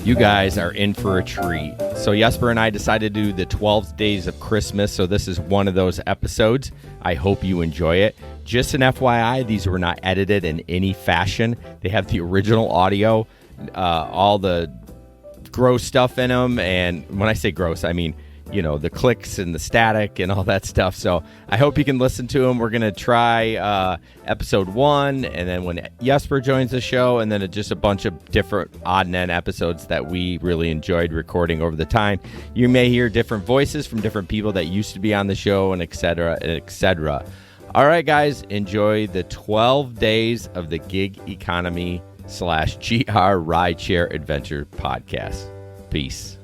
You guys are in for a treat. So Jesper and I decided to do the 12 days of Christmas, so this is one of those episodes. I hope you enjoy it. Just an FYI, these were not edited in any fashion. They have the original audio, all the gross stuff in them, and when I say gross, I mean, you know, the clicks and the static and all that stuff. So I hope you can listen to them. We're going to try episode 1, and then when Jesper joins the show, and then just a bunch of different odd and end episodes that we really enjoyed recording over the time. You may hear different voices from different people that used to be on the show, and et cetera, et cetera. All right, guys, enjoy the 12 days of the gig economy / GR Rideshare Adventure podcast. Peace.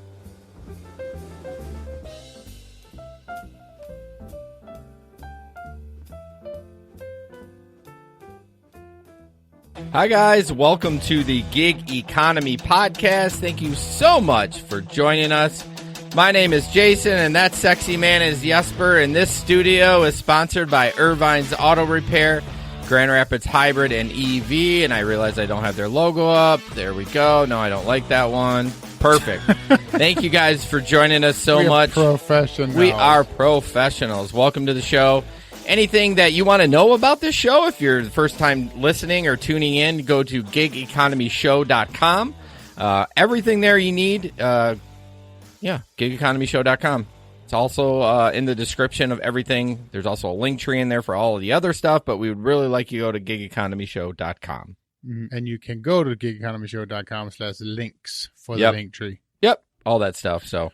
Hi, guys. Welcome to the Gig Economy Podcast. Thank you so much for joining us. My name is Jason, and that sexy man is Jesper, and this studio is sponsored by Irvine's Auto Repair, Grand Rapids Hybrid, and EV, and I realize I don't have their logo up. There we go. No, I don't like that one. Perfect. Thank you guys for joining us so much. We are professionals. Welcome to the show. Anything that you want to know about this show, if you're the first time listening or tuning in, go to gigeconomyshow.com. Everything there you need, gigeconomyshow.com. It's also in the description of everything. There's also a link tree in there for all of the other stuff, but we would really like you to go to gigeconomyshow.com. And you can go to gigeconomyshow.com/links for the link tree. Yep, all that stuff. So,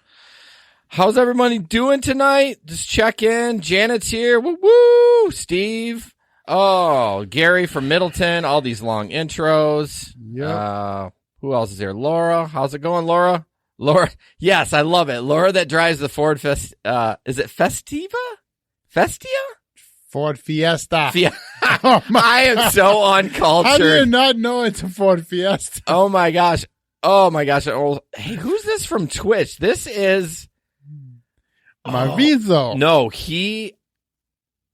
how's everybody doing tonight? Just check in. Janet's here. Woo woo. Steve. Oh, Gary from Middleton. All these long intros. Yep. Who else is here? Laura. How's it going, Laura? Laura. Yes, I love it. Laura that drives the Ford is it Festiva? Festia? Ford Fiesta. Oh, I am so uncultured. How do you not know it's a Ford Fiesta? Oh my gosh. Oh my gosh. Oh, hey, who's this from Twitch? This is Mavizo. No,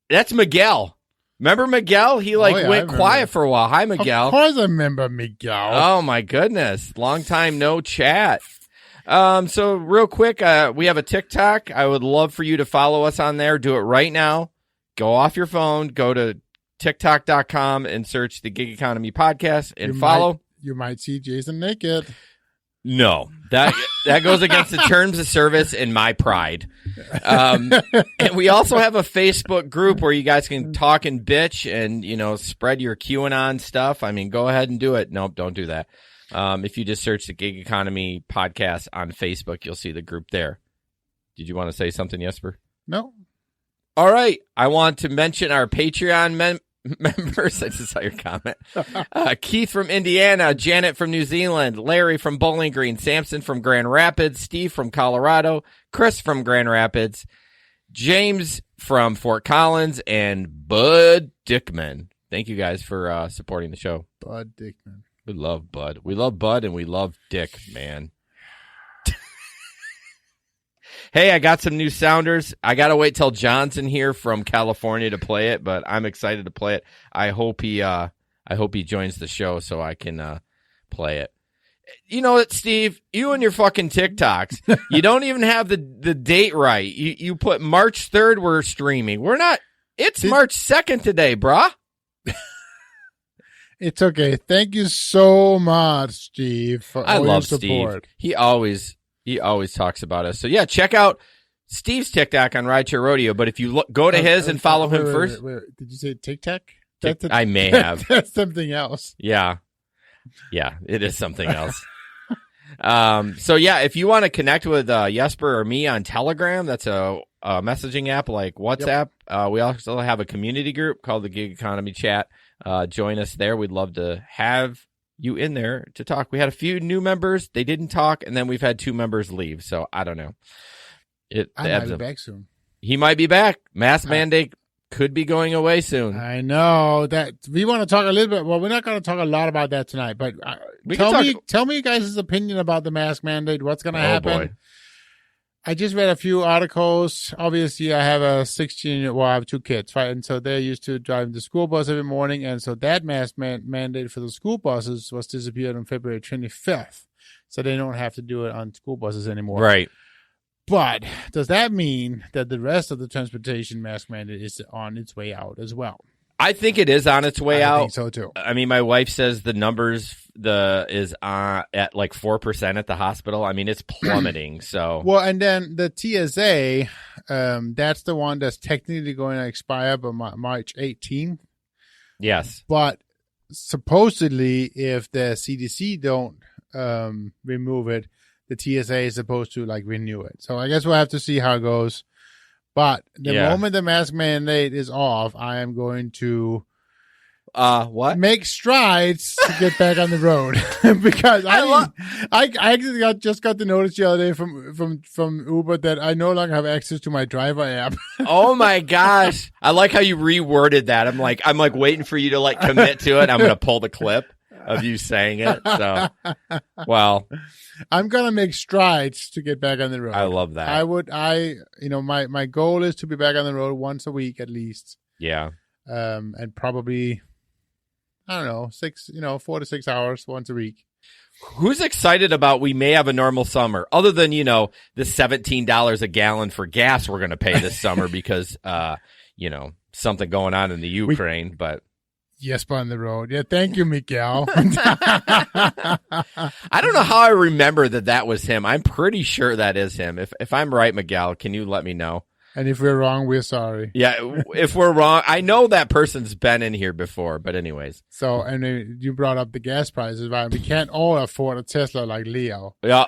that's Miguel. Remember Miguel? He went quiet for a while. Hi, Miguel. Of course I remember Miguel. Oh my goodness. Long time no chat. So real quick, we have a TikTok. I would love for you to follow us on there. Do it right now. Go off your phone, go to TikTok.com and search the Gig Economy Podcast and follow. You might see Jason naked. No, that goes against the terms of service and my pride. And we also have a Facebook group where you guys can talk and bitch and, you know, spread your QAnon stuff. I mean, go ahead and do it. Nope, don't do that. If you just search the Gig Economy Podcast on Facebook, you'll see the group there. Did you want to say something, Jesper? No. All right. I want to mention our Patreon members. I just saw your comment. Keith from Indiana, Janet from New Zealand, Larry from Bowling Green, Samson from Grand Rapids, Steve from Colorado, Chris from Grand Rapids, James from Fort Collins, and Bud Dickman. Thank you guys for supporting the show. Bud Dickman. We love Bud. We love Bud and we love Dick, man. Hey, I got some new sounders. I got to wait till John's in here from California to play it, but I'm excited to play it. I hope he joins the show so I can play it. You know what, Steve? You and your fucking TikToks. You don't even have the date right. You put March 3rd we're streaming. We're not. It's March 2nd today, brah. It's okay. Thank you so much, Steve, for all your support. Steve. He always talks about us. So, yeah, check out Steve's TikTok on Rideshare Rodeo. But if you go to his and follow him first. Wait. Did you say TikTok? I may have. That's something else. Yeah. Yeah, it is something else. So, yeah, if you want to connect with Jesper or me on Telegram, that's a messaging app like WhatsApp. Yep. We also have a community group called the Gig Economy Chat. Join us there. We'd love to have you in there to talk. We had a few new members. They didn't talk, and then we've had 2 members leave. So I don't know. I might be back soon. He might be back. Mask mandate could be going away soon. I know that we want to talk a little bit. Well, we're not going to talk a lot about that tonight, but tell me guys' opinion about the mask mandate. What's going to happen? Boy. I just read a few articles. Obviously, I have I have 2 kids, right? And so they're used to driving the school bus every morning. And so that mask mandate for the school buses was disappeared on February 25th. so they don't have to do it on school buses anymore. Right. But does that mean that the rest of the transportation mask mandate is on its way out as well? I think it is on its way out. I think so too. I mean, my wife says the numbers is at like 4% at the hospital. I mean, it's plummeting. So well, and then the TSA, that's the one that's technically going to expire by March 18th. Yes, but supposedly, if the CDC don't remove it, the TSA is supposed to like renew it. So I guess we'll have to see how it goes. But the moment the mask mandate is off, I am going to make strides to get back on the road because I actually just got the notice the other day from Uber that I no longer have access to my driver app. Oh my gosh! I like how you reworded that. I'm like waiting for you to like commit to it. I'm gonna pull the clip of you saying it. So, well, I'm gonna make strides to get back on the road. I love that. My goal is to be back on the road once a week at least. Yeah. And probably, I don't know, 4 to 6 hours once a week. Who's excited about we may have a normal summer other than, the $17 a gallon for gas we're going to pay this summer because, something going on in the Ukraine, but. Yes, on the road. Yeah, thank you, Miguel. I don't know how I remember that was him. I'm pretty sure that is him. If I'm right, Miguel, can you let me know? And if we're wrong, we're sorry. Yeah, if we're wrong, I know that person's been in here before, but anyways. So, and you brought up the gas prices, right? We can't all afford a Tesla like Leo. Yeah.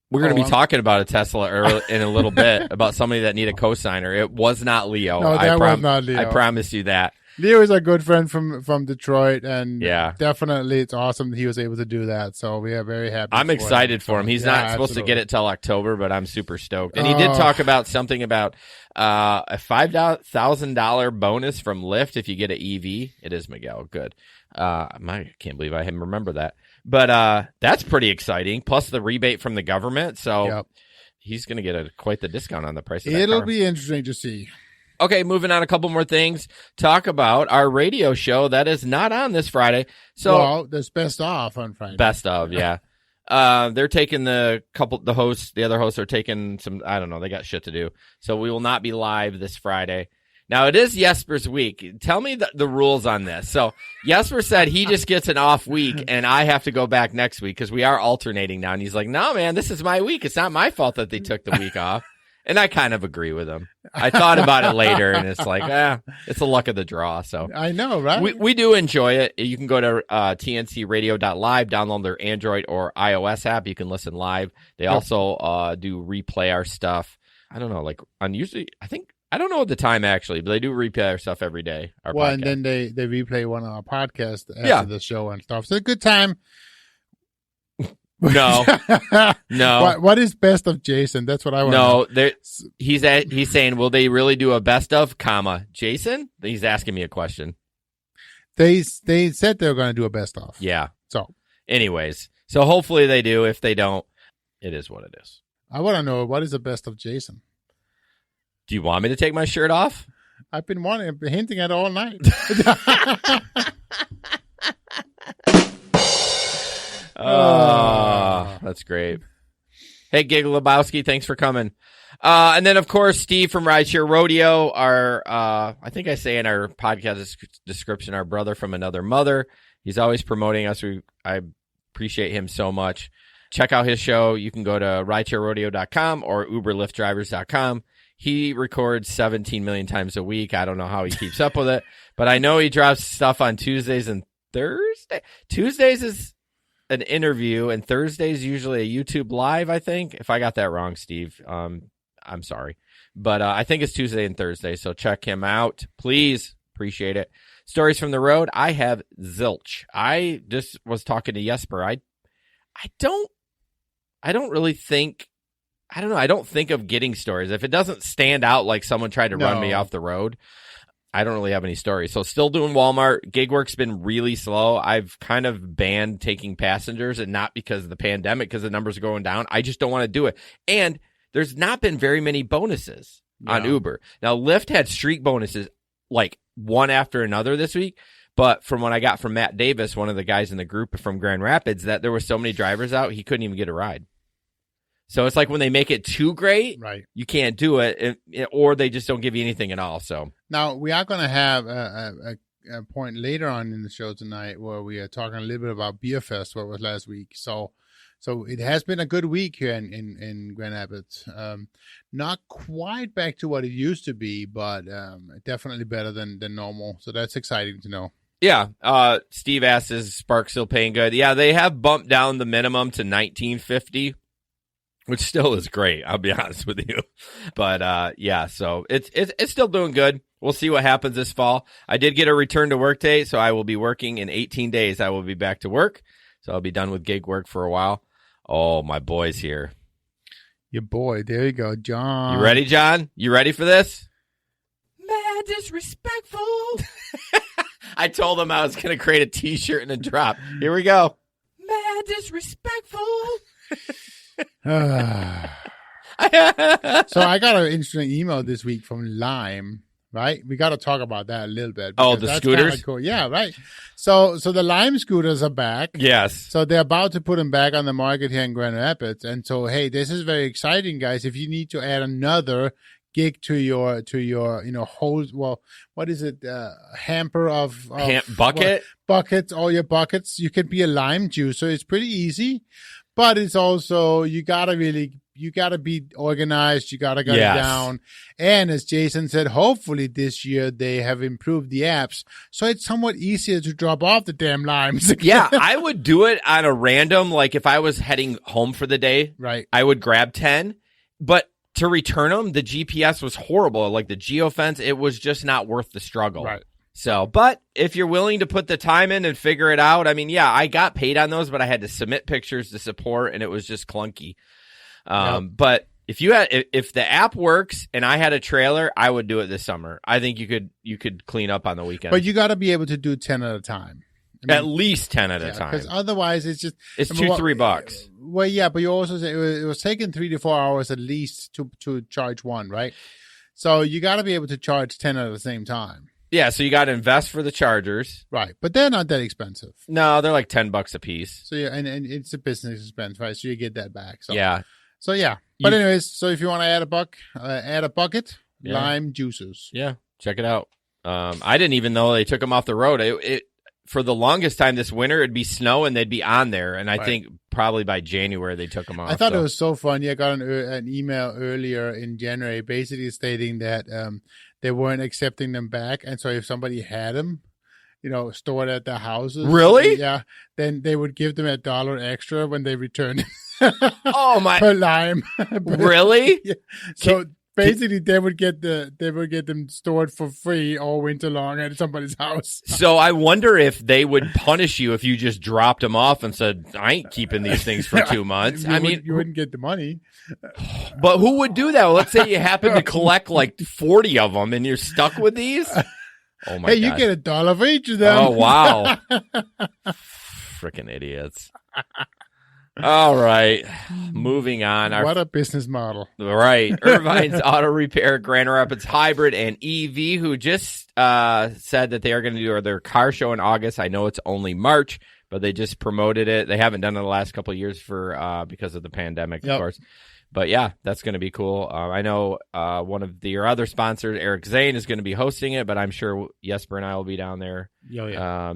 We're going to be talking about a Tesla in a little bit, about somebody that need a cosigner. It was not Leo. No, that was not Leo. I promise you that. Leo is a good friend from Detroit, and yeah, definitely it's awesome that he was able to do that. So we are very happy. I'm excited for him. He's not supposed to get it till October, but I'm super stoked. And he did talk about something about a $5,000 bonus from Lyft if you get an EV. It is Miguel. Good. I can't believe I didn't remember that. But that's pretty exciting. Plus the rebate from the government. So he's going to get quite the discount on the price of that It'll car. be interesting to see. Okay, moving on a couple more things. Talk about our radio show that is not on this Friday. So there's Best Of on Friday. Best of, yeah. They're taking the other hosts are taking some, I don't know, they got shit to do. So we will not be live this Friday. Now, it is Jesper's week. Tell me the rules on this. So Jesper said he just gets an off week, and I have to go back next week because we are alternating now. And he's like, no, man, this is my week. It's not my fault that they took the week off. And I kind of agree with him. I thought about it later, and it's like, it's the luck of the draw. So I know, right? We do enjoy it. You can go to tncradio.live, download their Android or iOS app. You can listen live. They also do replay our stuff. I don't know, like I don't know the time actually, but they do replay our stuff every day. Podcast. And then they replay one of our podcasts after the show and stuff. So a good time. No. What is Best of Jason? That's what I want. No, he's saying, will they really do a best of, Jason? He's asking me a question. They said they were going to do a best of. Yeah. So, anyways, so hopefully they do. If they don't, it is what it is. I want to know, what is the best of Jason? Do you want me to take my shirt off? I've been hinting at it all night. Oh, that's great. Hey, Gig Lebowski, thanks for coming. And then, of course, Steve from Rideshare Rodeo, I think I say in our podcast description, our brother from another mother. He's always promoting us. I appreciate him so much. Check out his show. You can go to ridesharerodeo.com or uberliftdrivers.com. He records 17 million times a week. I don't know how he keeps up with it, but I know he drops stuff on Tuesdays and Thursdays. Tuesdays is an interview, and Thursdays usually a YouTube live, I think. If I got that wrong, Steve, I'm sorry. But I think it's Tuesday and Thursday, so check him out. Please. Appreciate it. Stories from the road. I have zilch. I just was talking to Jesper. I don't really think, I don't know. I don't think of getting stories. If it doesn't stand out like someone tried to run me off the road, I don't really have any stories. So still doing Walmart. Gig work's been really slow. I've kind of banned taking passengers, and not because of the pandemic, because the numbers are going down. I just don't want to do it. And there's not been very many bonuses on Uber. Now, Lyft had streak bonuses like one after another this week, But from what I got from Matt Davis, one of the guys in the group from Grand Rapids, that there were so many drivers out, he couldn't even get a ride. So it's like when they make it too great, right, you can't do it, or they just don't give you anything at all. So now we are going to have a point later on in the show tonight where we are talking a little bit about Beer Fest, what was last week. So it has been a good week here in Grand Rapids. Not quite back to what it used to be, but definitely better than normal. So that's exciting to know. Yeah. Steve asks, is Spark still paying good? Yeah, they have bumped down the minimum to $19.50, which still is great. I'll be honest with you. But yeah, so it's still doing good. We'll see what happens this fall. I did get a return to work date, so I will be working in 18 days. I will be back to work. So I'll be done with gig work for a while. Oh, my boy's here. Your boy. There you go, John. You ready, John? You ready for this? Mad disrespectful. I told him I was going to create a T-shirt and a drop. Here we go. Mad disrespectful. So I got an interesting email this week from Lime. Right, we got to talk about that a little bit. Oh, the scooters, cool. Yeah, right. So the Lime scooters are back. Yes. So they're about to put them back on the market here in Grand Rapids, and so hey, this is very exciting, guys. If you need to add another gig to your whole, well, what is it, hamper of bucket, buckets, all your buckets, you can be a lime juicer. It's pretty easy, but it's also you gotta be organized. You gotta get it down. And as Jason said, hopefully this year they have improved the apps, so it's somewhat easier to drop off the damn limes. Yeah, I would do it on a random, like if I was heading home for the day, right? I would grab 10, but to return them, the GPS was horrible. Like the geofence, it was just not worth the struggle. Right. So, but if you're willing to put the time in and figure it out, I mean, yeah, I got paid on those, but I had to submit pictures to support, and it was just clunky. But if the app works and I had a trailer, I would do it this summer. I think you could clean up on the weekend. But you got to be able to do 10 at a time. I mean, at least 10 at a time. Because otherwise it's just... It's $2-3. Well, yeah, but you also say it was taking 3 to 4 hours at least to charge one, right? So you got to be able to charge 10 at the same time. Yeah, so you got to invest for the chargers. Right, but they're not that expensive. No, they're like $10 a piece. So yeah, and it's a business expense, right? So you get that back. So, yeah. So yeah. But anyways, so if you want to add a bucket, lime juices. Yeah, check it out. I didn't even know they took them off the road. It for the longest time this winter, it'd be snow and they'd be on there. And I think probably by January they took them off. I thought it was so funny. I got an email earlier in January basically stating that they weren't accepting them back. And so if somebody had them, stored at their houses. Really? Yeah. Then they would give them $1 extra when they returned. Oh my! Per lime. Really? Yeah. So basically, they would get them stored for free all winter long at somebody's house. So I wonder if they would punish you if you just dropped them off and said, "I ain't keeping these things for 2 months." You wouldn't get the money. But who would do that? Well, let's say you happen to collect like 40 of them and you're stuck with these. Oh my! Hey, God. You get $1 for each of them. Oh wow! Freaking idiots. All right, moving on. What a business model. Right. Irvine's Auto Repair, Grand Rapids Hybrid, and EV, who just said that they are going to do their car show in August. I know it's only March, but they just promoted it. They haven't done it the last couple of years because of the pandemic, of course. But yeah, that's going to be cool. I know one of your other sponsors, Eric Zane, is going to be hosting it, but I'm sure Jesper and I will be down there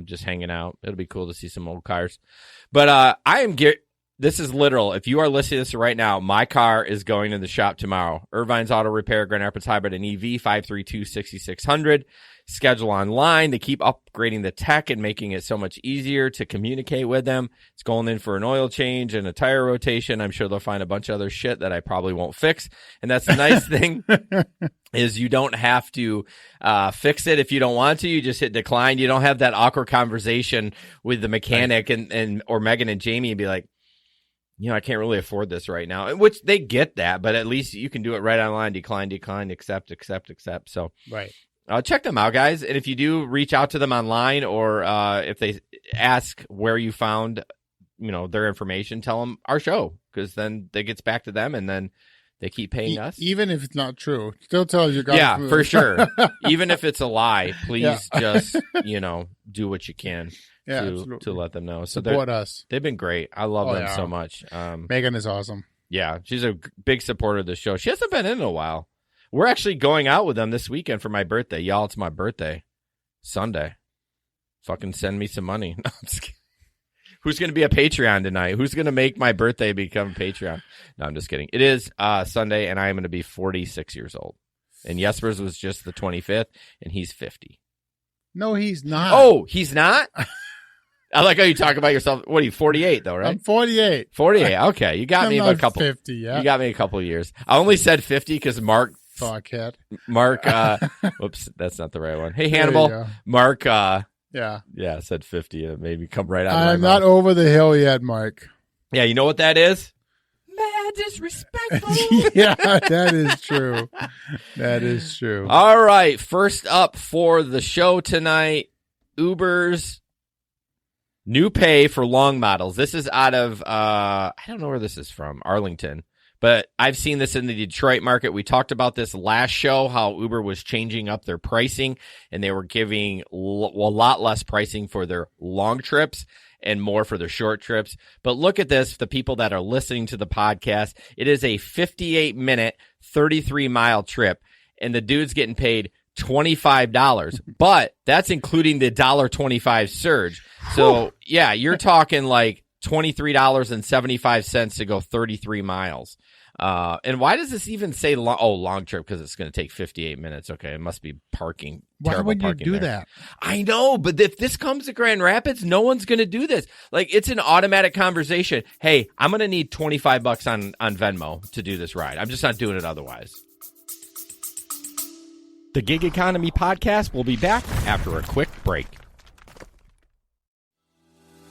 just hanging out. It'll be cool to see some old cars. But this is literal. If you are listening to this right now, my car is going in the shop tomorrow. Irvine's Auto Repair, Grand Rapids Hybrid and EV, 532-6600. Schedule online. They keep upgrading the tech and making it so much easier to communicate with them. It's going in for an oil change and a tire rotation. I'm sure they'll find a bunch of other shit that I probably won't fix. And that's the nice thing is you don't have to fix it if you don't want to. You just hit decline. You don't have that awkward conversation with the mechanic or Megan and Jamie and be like, I can't really afford this right now, which they get that, but at least you can do it right online. Decline, accept. So right. Check them out, guys. And if you do reach out to them online or if they ask where you found, their information, tell them our show because then it gets back to them and then They keep paying us. Even if it's not true. Still tells you guys. Yeah, for sure. Even if it's a lie, please just, do what you can to let them know. So support us. They've been great. I love them so much. Megan is awesome. Yeah, she's a big supporter of the show. She hasn't been in a while. We're actually going out with them this weekend for my birthday. Y'all, it's my birthday. Sunday. Fucking send me some money. No, I'm just kidding. Who's going to be a Patreon tonight? Who's going to make my birthday become Patreon? No, I'm just kidding. It is Sunday, and I am going to be 46 years old. And Jesper's was just the 25th, and he's 50. No, he's not. Oh, he's not? I like how you talk about yourself. What are you, 48, though, right? I'm 48. 48, okay. You got me a couple. 50, yeah. You got me a couple of years. I only said 50 because Mark. Fuckhead. Mark, whoops, that's not the right one. Hey, Hannibal. Mark, yeah, said 50. It made me come right out of my mouth. I'm not over the hill yet, Mark. Yeah, you know what that is? Mad disrespectful. Yeah, that is true. That is true. All right, first up for the show tonight, Uber's new pay for long models. This is out of, I don't know where this is from, Arlington. But I've seen this in the Detroit market. We talked about this last show, how Uber was changing up their pricing, and they were giving a lot less pricing for their long trips and more for their short trips. But look at this, the people that are listening to the podcast. It is a 58-minute, 33-mile trip, and the dude's getting paid $25. But that's including the $1.25 surge. So, yeah, you're talking like $23.75 to go 33 miles. And why does this even say long trip? Because it's going to take 58 minutes. Okay, it must be parking. Why would you do that? I know, but if this comes to Grand Rapids, no one's going to do this. Like, it's an automatic conversation. Hey, I'm going to need $25 on Venmo to do this ride. I'm just not doing it otherwise. The Gig Economy Podcast will be back after a quick break.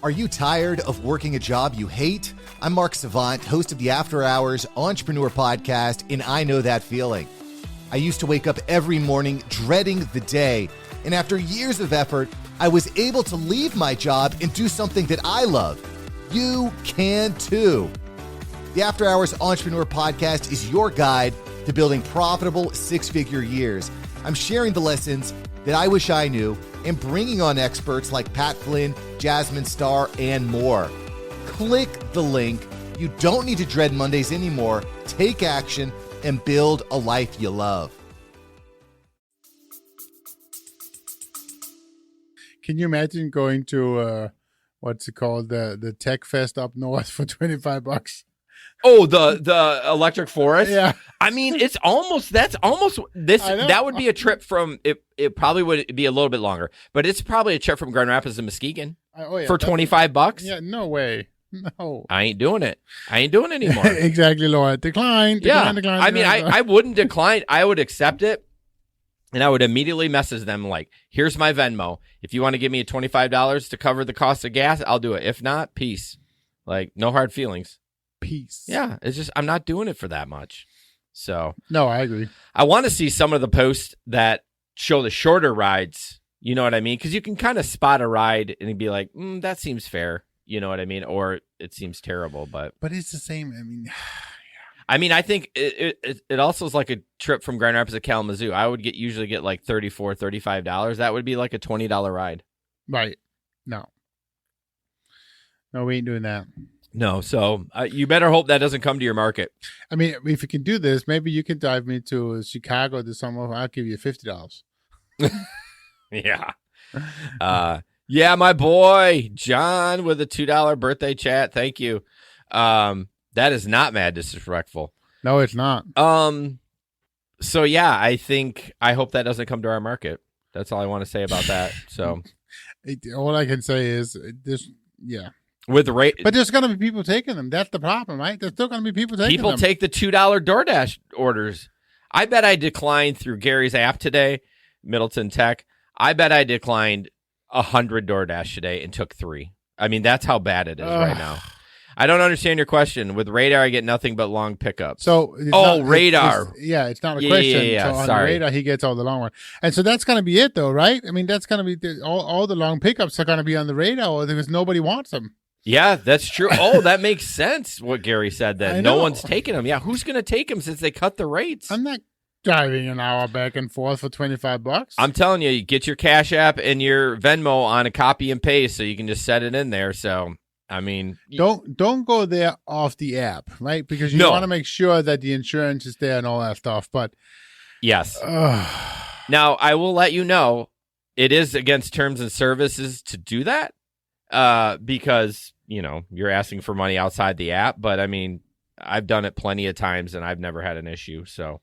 Are you tired of working a job you hate? I'm Mark Savant, host of the After Hours Entrepreneur Podcast, and I know that feeling. I used to wake up every morning dreading the day, and after years of effort, I was able to leave my job and do something that I love. You can too. The After Hours Entrepreneur Podcast is your guide to building profitable six-figure years. I'm sharing the lessons that I wish I knew and bringing on experts like Pat Flynn, Jasmine Starr, and more. Click the link. You don't need to dread Mondays anymore. Take action and build a life you love. Can you imagine going to what's it called, the Tech Fest up north for $25? Oh, the Electric Forest? Yeah. I mean, that would be a trip from, it probably would be a little bit longer, but it's probably a trip from Grand Rapids to Muskegon for $25. Yeah, no way. No. I ain't doing it. I ain't doing it anymore. Exactly, Laura. Decline. I mean, I wouldn't decline. I would accept it, and I would immediately message them like, here's my Venmo. If you want to give me $25 to cover the cost of gas, I'll do it. If not, peace. Like, no hard feelings. Peace. Yeah, it's just I'm not doing it for that much. So no, I agree. I want to see some of the posts that show the shorter rides. You know what I mean? Because you can kind of spot a ride and be like, that seems fair. You know what I mean? Or it seems terrible, but it's the same. I mean, I mean, I think it also is like a trip from Grand Rapids to Kalamazoo. I would usually get like $34, $35. That would be like a $20 ride. Right. No, we ain't doing that. No, so you better hope that doesn't come to your market. I mean, if you can do this, maybe you can drive me to Chicago this summer. I'll give you $50. Yeah. Yeah, my boy, John, with a $2 birthday chat. Thank you. That is not mad disrespectful. No, it's not. So, yeah, I hope that doesn't come to our market. That's all I want to say about that. So, all I can say is this, yeah. With the rate, but there's going to be people taking them. That's the problem, right? There's still going to be people taking them. People take the $2 DoorDash orders. I bet I declined through Gary's app today, Middleton Tech. I bet I declined 100 DoorDash today and took 3. I mean, that's how bad it is right now. I don't understand your question. With Radar, I get nothing but long pickups. So, Radar. It's not a question. Yeah. So on Sorry. Radar, he gets all the long one. And so that's going to be it, though, right? I mean, that's going to be all the long pickups are going to be on the Radar because nobody wants them. Yeah, that's true. Oh, that makes sense. What Gary said I then. know. No one's taking them. Yeah, who's going to take them since they cut the rates? I'm not driving an hour back and forth for $25. I'm telling you, get your Cash App and your Venmo on a copy and paste so you can just set it in there. So, I mean, don't go there off the app, right? Because you want to make sure that the insurance is there and all that stuff. But yes. Now, I will let you know, it is against terms and services to do that because, you're asking for money outside the app. But, I mean, I've done it plenty of times and I've never had an issue. So,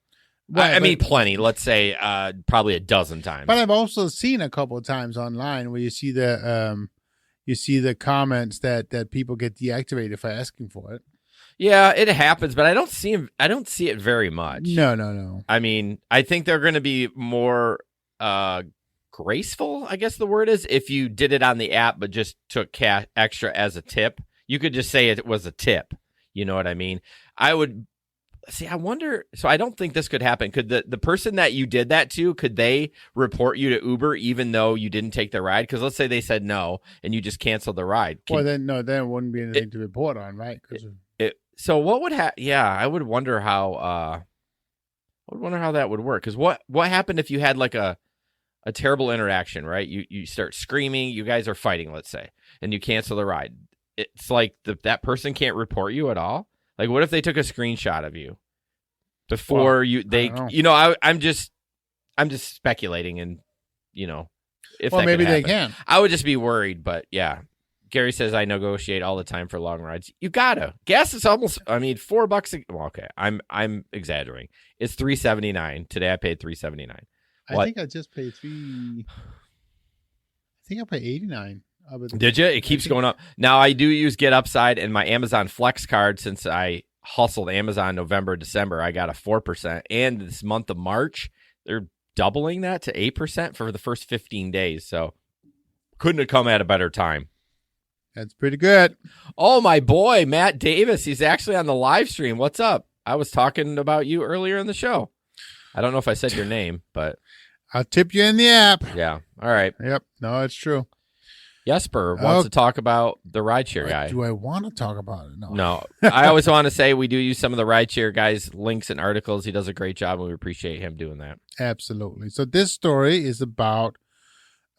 right, I mean, plenty. Let's say probably a dozen times. But I've also seen a couple of times online where you see the comments that people get deactivated for asking for it. Yeah, it happens, but I don't see it very much. No. I mean, I think they're going to be more graceful, I guess the word is, if you did it on the app but just took cash extra as a tip. You could just say it was a tip. You know what I mean? I would see. I wonder. So I don't think this could happen. Could the person that you did that to, could they report you to Uber even though you didn't take the ride? Because let's say they said no and you just canceled the ride. Then it wouldn't be anything to report on, right? So what would happen? Yeah, I would wonder how. That would work. Because what happened if you had like a terrible interaction, right? You start screaming. You guys are fighting, let's say, and you cancel the ride. It's like that person can't report you at all. Like, what if they took a screenshot of you before I'm just speculating, and if maybe they can. I would just be worried, but yeah. Gary says I negotiate all the time for long rides. You gotta. Gas is almost. I mean, $4. Well, okay, I'm exaggerating. It's $3.79 today. I paid $3.79. I think I just paid I think I paid $89. Did you? It keeps going up. Now I do use Get Upside and my Amazon Flex card. Since I hustled Amazon November, December, I got a 4%. And this month of March, they're doubling that to 8% for the first 15 days. So couldn't have come at a better time. That's pretty good. Oh, my boy, Matt Davis. He's actually on the live stream. What's up? I was talking about you earlier in the show. I don't know if I said your name, but I'll tip you in the app. Yeah. All right. Yep. No, it's true. Jesper wants to talk about the rideshare guy. Do I want to talk about it? No. I always want to say we do use some of the rideshare guys' links and articles. He does a great job, and we appreciate him doing that. Absolutely. So this story is about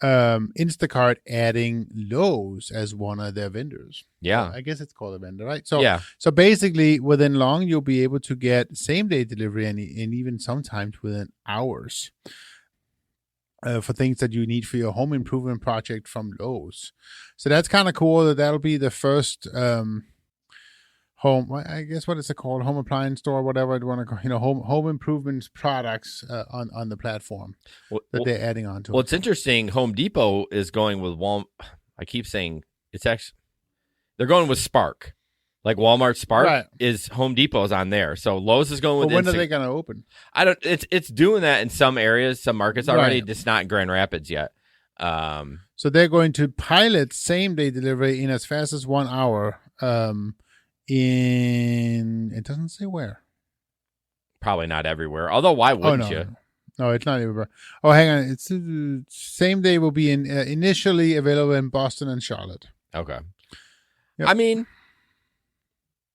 Instacart adding Lowe's as one of their vendors. Yeah. I guess it's called a vendor, right? So basically, within long, you'll be able to get same-day delivery and even sometimes within hours. For things that you need for your home improvement project from Lowe's. So that's kind of cool. That'll be the first home, I guess what is it called? Home appliance store, whatever you want to call, home improvement products on the platform that they're adding on to. Well, it's interesting. Home Depot is going with Walmart. I keep saying they're going with Spark. Like Walmart Spark is Home Depot's on there. So Lowe's is going with when are they going to open? It's doing that in some areas, some markets already, just not in Grand Rapids yet. So they're going to pilot same-day delivery in as fast as 1 hour. It doesn't say where. Probably not everywhere. Although, why wouldn't you? No, it's not everywhere. Oh, hang on. It's same day will be initially available in Boston and Charlotte. Okay. Yep. I mean,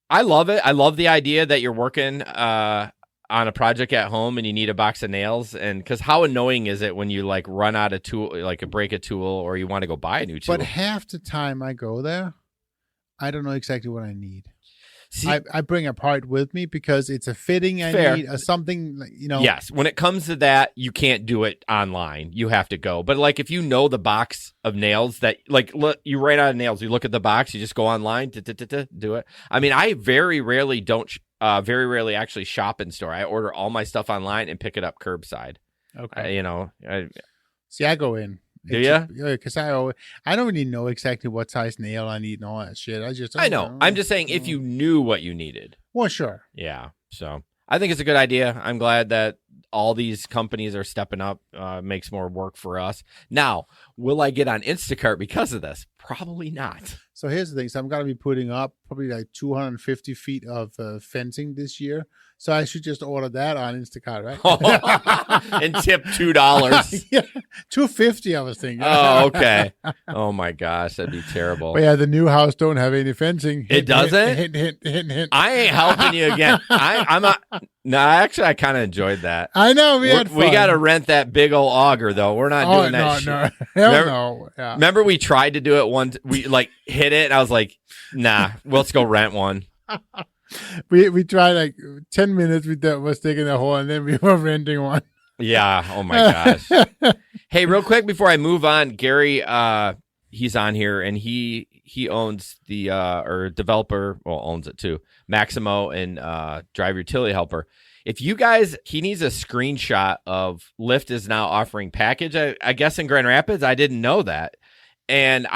I love it. I love the idea that you're working on a project at home and you need a box of nails. And because how annoying is it when you like run out of tool, like break a tool, or you want to go buy a new tool? But half the time I go there, I don't know exactly what I need. See, I bring a part with me because it's a fitting I need, or something, Yes, when it comes to that, you can't do it online. You have to go. But like if you know the box of nails that, like, look, you ran out of nails, you look at the box, you just go online, do it. I mean, I very rarely actually shop in store. I order all my stuff online and pick it up curbside. Okay. See, I go in. Do you? Because I don't really know exactly what size nail I need and all that shit. I know. I'm just saying if you knew what you needed. Well, sure. Yeah. So I think it's a good idea. I'm glad that all these companies are stepping up. Makes more work for us. Now, will I get on Instacart because of this? Probably not. So here's the thing. So I'm going to be putting up probably like 250 feet of fencing this year. So I should just order that on Instacart, right? And tip $2. Yeah, 250 I was thinking. Oh, okay. Oh my gosh, that'd be terrible. But yeah, the new house don't have any fencing. It doesn't? Hint. I ain't helping you again. I'm not. No, actually, I kind of enjoyed that. I know we had fun. We got to rent that big old auger though. We're not doing that shit. No, hell no. Yeah. Remember we tried to do it once. We like hit it, and I was like, "Nah, let's go rent one." We tried like 10 minutes. We was digging a hole, and then we were renting one. Yeah. Oh my gosh. Hey, real quick before I move on, Gary, he's on here, and he owns the or developer, owns it too, Maximo and Driver Utility Helper. If you guys, he needs a screenshot of Lyft is now offering package. I guess in Grand Rapids, I didn't know that, and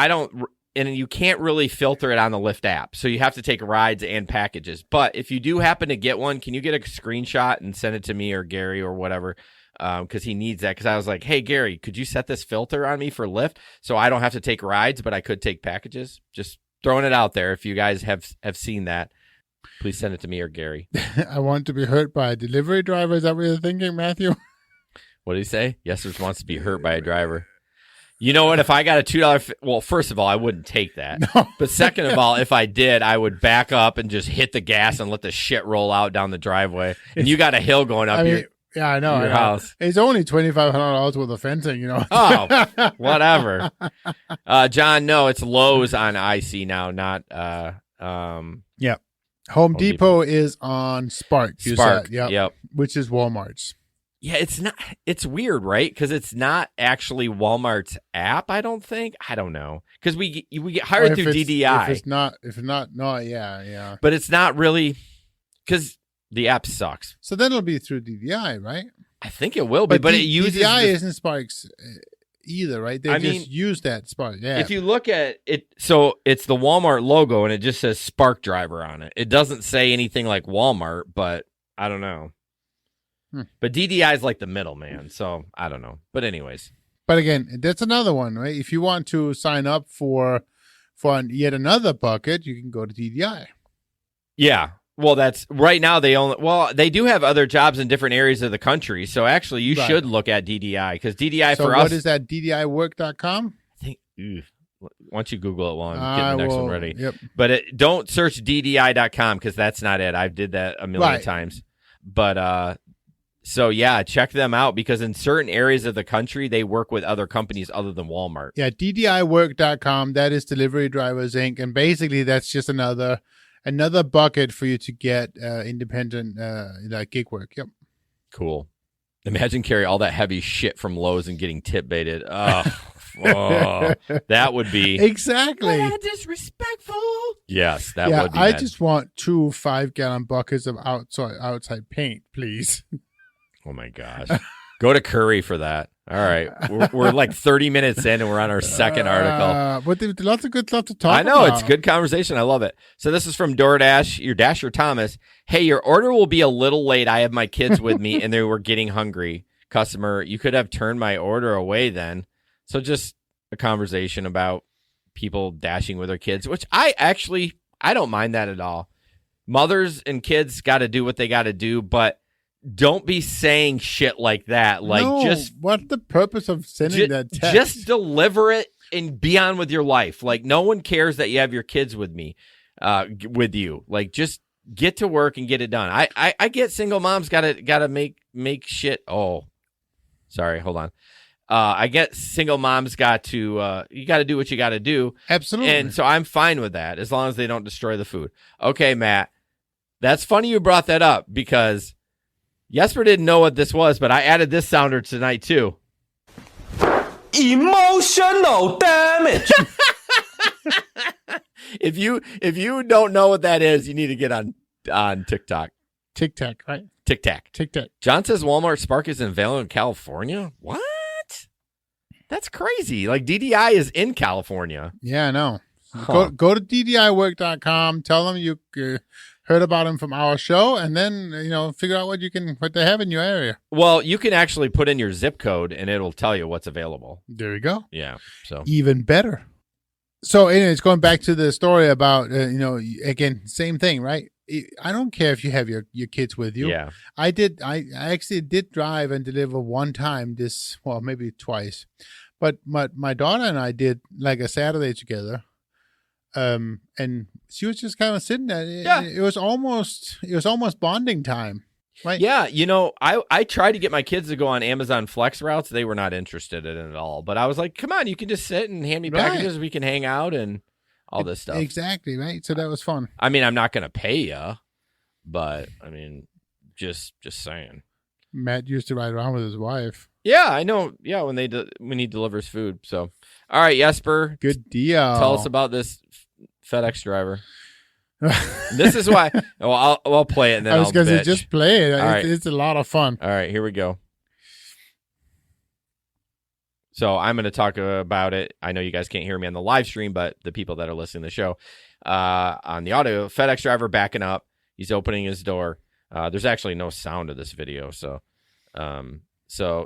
you can't really filter it on the Lyft app. So you have to take rides and packages. But if you do happen to get one, can you get a screenshot and send it to me or Gary or whatever? Because he needs that. Because I was like, hey, Gary, could you set this filter on me for Lyft so I don't have to take rides, but I could take packages? Just throwing it out there. If you guys have seen that, please send it to me or Gary. I want to be hurt by a delivery driver. Is that what you're thinking, Matthew? What did he say? Yesers wants to be hurt by a driver. You know what? If I got a $2, well, first of all, I wouldn't take that. No. But second of all, if I did, I would back up and just hit the gas and let the shit roll out down the driveway. And you got a hill going up your house. It's only $2,500 worth of fencing, you know. Oh, whatever. John, no, it's Lowe's on IC now, not. Yeah. Home Depot is on Spark. Spark. Yep. Which is Walmart's. Yeah, it's not. It's weird, right? Because it's not actually Walmart's app. I don't think. I don't know. Because we get hired through DDI. If it's not, yeah. But it's not really because the app sucks. So then it'll be through DDI, right? I think it will be, but it uses DDI isn't Spark's either, right? They use that Spark. Yeah. If you look at it, so it's the Walmart logo, and it just says Spark Driver on it. It doesn't say anything like Walmart, but I don't know. But DDI is like the middleman, so I don't know. But anyways. But again, that's another one, right? If you want to sign up for yet another bucket, you can go to DDI. Yeah. Well, that's right now they do have other jobs in different areas of the country. So actually you should look at DDI because DDI for us. So what is that? DDIwork.com? I think, why don't you Google it while I'm getting the next one ready? Yep. But don't search DDI.com because that's not it. I did that a million times. But, so, yeah, check them out because in certain areas of the country, they work with other companies other than Walmart. Yeah, DDIwork.com, that is Delivery Drivers Inc. And basically, that's just another bucket for you to get independent gig work. Yep. Cool. Imagine carry all that heavy shit from Lowe's and getting tip baited. Oh, that would be. Exactly. Disrespectful. Yes, that would be. I just want 2 5-gallon buckets of outside paint, please. Oh, my gosh. Go to Curry for that. All right. We're like 30 minutes in and we're on our second article. But there's lots of good stuff to talk about. I know. It's good conversation. I love it. So this is from DoorDash, your Dasher Thomas. Hey, your order will be a little late. I have my kids with me and they were getting hungry. Customer, you could have turned my order away then. So just a conversation about people dashing with their kids, which I don't mind that at all. Mothers and kids got to do what they got to do, but don't be saying shit like that. Like, what's the purpose of sending that text? Just deliver it and be on with your life. Like, no one cares that you have your kids with with you. Like, just get to work and get it done. I get single moms gotta make shit. Oh, sorry. Hold on. I get single moms you got to do what you got to do. Absolutely. And so I'm fine with that as long as they don't destroy the food. Okay, Matt. That's funny you brought that up because Jesper didn't know what this was, but I added this sounder tonight too. Emotional damage. If you don't know what that is, you need to get on TikTok. TikTok, right? TikTok. John says Walmart Spark is available in California. What? That's crazy. Like DDI is in California. Yeah, I know. Huh. Go to DDIwork.com. Tell them you heard about them from our show, and then figure out what they have in your area. Well, you can actually put in your zip code, and it'll tell you what's available. There you go. Yeah. So even better. So anyways, going back to the story about, again, same thing, right? I don't care if you have your kids with you. Yeah. I actually did drive and deliver one time maybe twice, but my daughter and I did like a Saturday together. And she was just kind of sitting there. It was almost bonding time. Right. Yeah, I tried to get my kids to go on Amazon Flex routes. They were not interested in it at all. But I was like, come on, you can just sit and hand me packages. We can hang out and all this stuff. Exactly, right? So that was fun. I mean, I'm not going to pay you, but, I mean, just saying. Matt used to ride around with his wife. Yeah, I know. Yeah, when he delivers food. So, all right, Jesper. Good deal. Tell us about this FedEx driver. This is why. Well, I'll play it and then I was going to say just play it. All right. It's a lot of fun. All right, here we go. So I'm going to talk about it. I know you guys can't hear me on the live stream, but the people that are listening to the show on the audio, FedEx driver backing up. He's opening his door. There's actually no sound of this video, so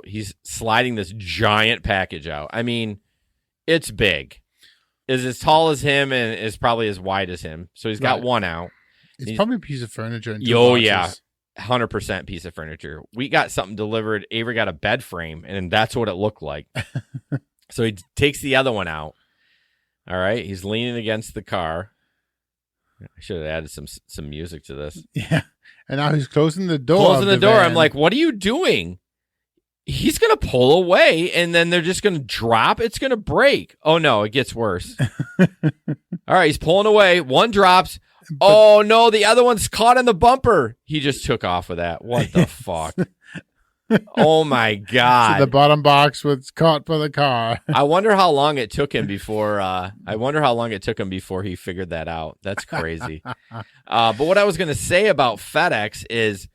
he's sliding this giant package out. I mean, it's big. Is as tall as him and is probably as wide as him. So he's got one out. It's probably a piece of furniture. Yeah. 100% piece of furniture. We got something delivered. Avery got a bed frame, and that's what it looked like. So he takes the other one out. All right. He's leaning against the car. I should have added some music to this. Yeah. And now he's closing the door. I'm like, what are you doing? He's going to pull away, and then they're just going to drop. It's going to break. Oh, no, it gets worse. All right, he's pulling away. One drops. Oh, no, the other one's caught in the bumper. He just took off with that. What the fuck? Oh, my God. So the bottom box was caught by the car. I wonder how long it took him before he figured that out. That's crazy. But what I was going to say about FedEx is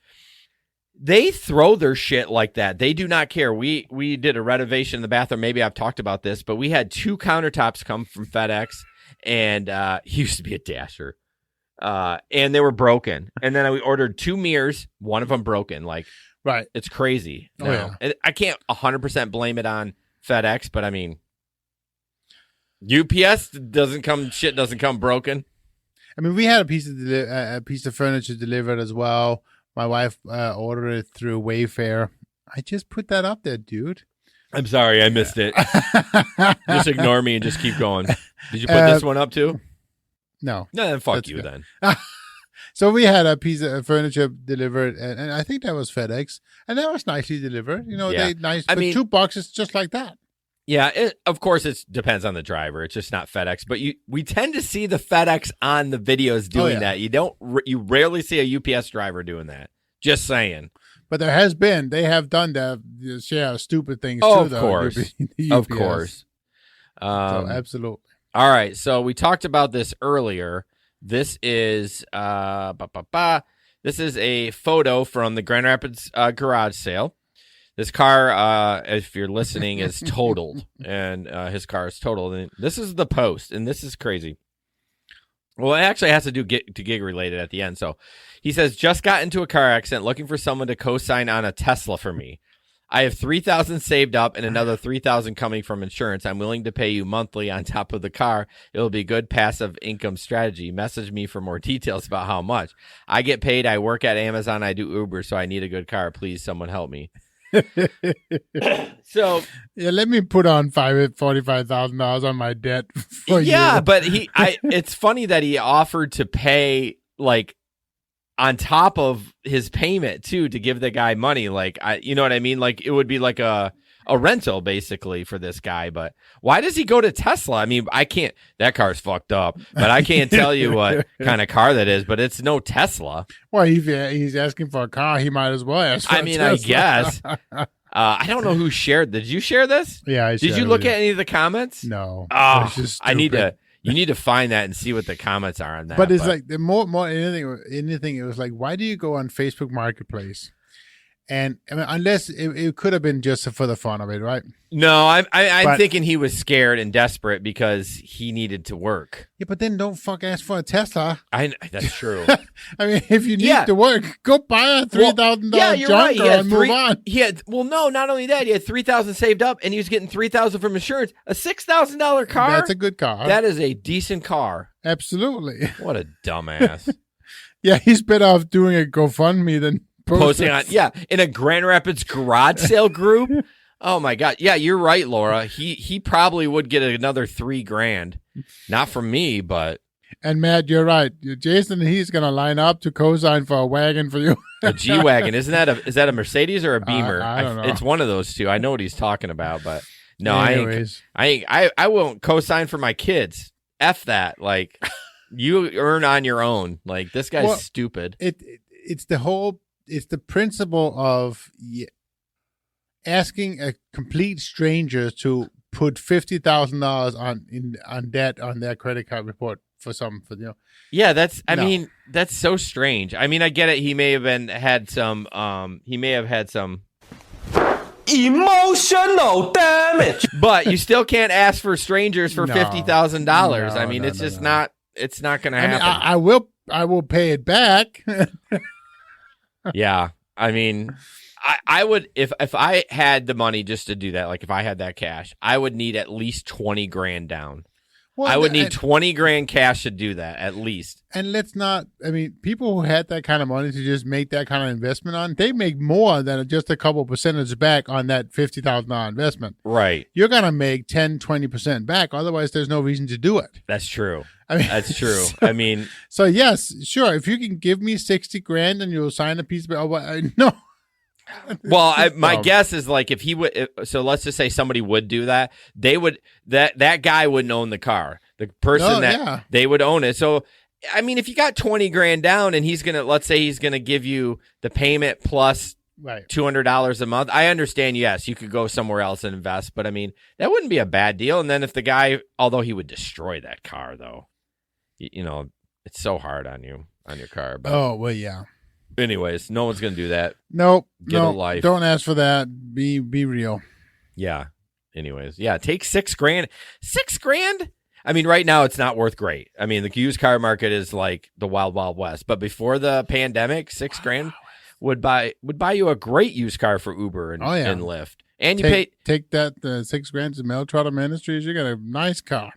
they throw their shit like that. They do not care. We did a renovation in the bathroom. Maybe I've talked about this, but we had 2 countertops come from FedEx, and he used to be a Dasher. And they were broken. And then we ordered 2 mirrors, one of them broken. Like, right. It's crazy. Oh, yeah. And I can't 100% blame it on FedEx, but I mean, UPS doesn't come broken. I mean, we had a piece of furniture delivered as well. My wife ordered it through Wayfair. I just put that up there, dude. I'm sorry, I missed it. Just ignore me and just keep going. Did you put this one up too? No. No, then fuck That's you good. then. So we had a piece of furniture delivered, and I think that was FedEx, and that was nicely delivered. Yeah. They 2 boxes just like that. Yeah, of course it depends on the driver. It's just not FedEx, but we tend to see the FedEx on the videos doing that. You rarely see a UPS driver doing that. Just saying. But they have done that. Share stupid things too. Of though. course, of course. So absolutely. All right, so we talked about this earlier. This is this is a photo from the Grand Rapids garage sale. This car, if you're listening, is totaled, and his car is totaled. And this is the post, and this is crazy. Well, it actually has to do to gig related at the end. So he says, just got into a car accident, looking for someone to co-sign on a Tesla for me. I have $3,000 saved up and another $3,000 coming from insurance. I'm willing to pay you monthly on top of the car. It'll be good passive income strategy. Message me for more details about how much. I get paid. I work at Amazon. I do Uber, so I need a good car. Please, someone help me. So yeah, let me put on $45,000 on my debt for you. Yeah, but it's funny that he offered to pay like on top of his payment too, to give the guy money. Like, you know what I mean? Like, it would be like a rental basically for this guy. But why does he go to Tesla? I mean, that car's fucked up, but I can't tell you what kind of car that is, but it's no Tesla. Well, he's asking for a car. He might as well ask for a Tesla. I guess. I don't know who shared. Did you share this? Yeah, I shared. Did you look at any of the comments? No. Oh, you need to find that and see what the comments are on that. But it's like the more anything, it was like, why do you go on Facebook Marketplace And I mean, unless it could have been just for the fun of it, right? No, I'm thinking he was scared and desperate because he needed to work. Yeah, but then don't ask for a Tesla. That's true. I mean, if you need to work, go buy a $3,000 junk car and move on. No, not only that, he had $3,000 saved up, and he was getting $3,000 from insurance. A $6,000 car. That's a good car. That is a decent car. Absolutely. What a dumbass. Yeah, he's better off doing a GoFundMe than posting on. Yeah, in a Grand Rapids garage sale group. Oh my God. Yeah, you're right, Laura. He probably would get another $3,000. Not from me, but. And Matt, you're right. Jason, he's gonna line up to co-sign for a wagon for you. A G-Wagon. Is that a Mercedes or a Beamer? I don't know. It's one of those two. I know what he's talking about, but no, Anyways. I won't co-sign for my kids. F that. Like, you earn on your own. Like, this guy's stupid. It's the principle of asking a complete stranger to put $50,000 on debt on their credit card report for something. Yeah, I mean, that's so strange. I mean, I get it. He may have had some emotional damage. But you still can't ask for strangers for $50,000. I mean, it's just not. It's not going to happen. I will pay it back. Yeah, I mean, I would if I had the money just to do that. Like if I had that cash, I would need at least $20,000 down. Well, I would need $20,000 cash to do that at least. And people who had that kind of money to just make that kind of investment on, they make more than just a couple percentage back on that $50,000 investment. Right. You're going to make 10, 20% back. Otherwise, there's no reason to do it. That's true. That's true. I mean, so yes, sure. If you can give me $60,000 and you'll sign a piece of no. Well, my guess is like if he would. So let's just say somebody would do that. They would that guy wouldn't own the car. The person they would own it. So I mean, if you got $20,000 down and let's say he's gonna give you the payment plus $200 a month. I understand. Yes, you could go somewhere else and invest, but I mean that wouldn't be a bad deal. And then if the guy, although he would destroy that car, though, it's so hard on your car. But, oh well, yeah. Anyways, no one's gonna do that. Nope. Get a life. Don't ask for that. Be real. Yeah. Anyways, yeah. Take $6,000. $6,000. I mean, right now it's not worth great. I mean, the used car market is like the wild, wild west. But before the pandemic, $6,000 would buy you a great used car for Uber and Lyft. And you take that $6,000 to Mel Trotter Ministries. You got a nice car.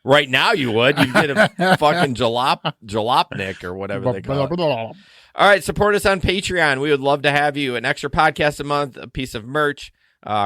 Right now you would. You'd get a fucking jalopnik or whatever they call it. All right, support us on Patreon. We would love to have you. An extra podcast a month, a piece of merch.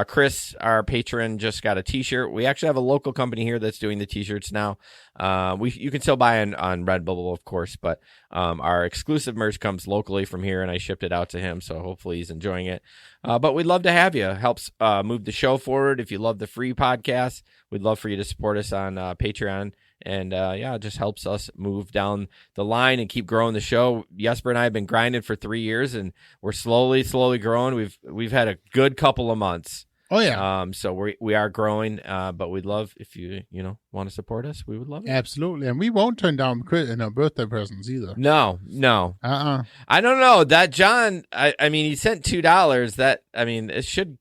Chris, our patron, just got a T-shirt. We actually have a local company here that's doing the T-shirts now. You can still buy on Redbubble, of course, but our exclusive merch comes locally from here, and I shipped it out to him, so hopefully he's enjoying it. But we'd love to have you. Helps move the show forward. If you love the free podcast, we'd love for you to support us on Patreon. And it just helps us move down the line and keep growing the show. Jesper and I have been grinding for 3 years, and we're slowly growing. We've had a good couple of months. Oh yeah. So we are growing, but we'd love if you want to support us. We would love it. Absolutely, and we won't turn down birthday presents either. No. I don't know that John. I mean, he sent $2. That I mean, I should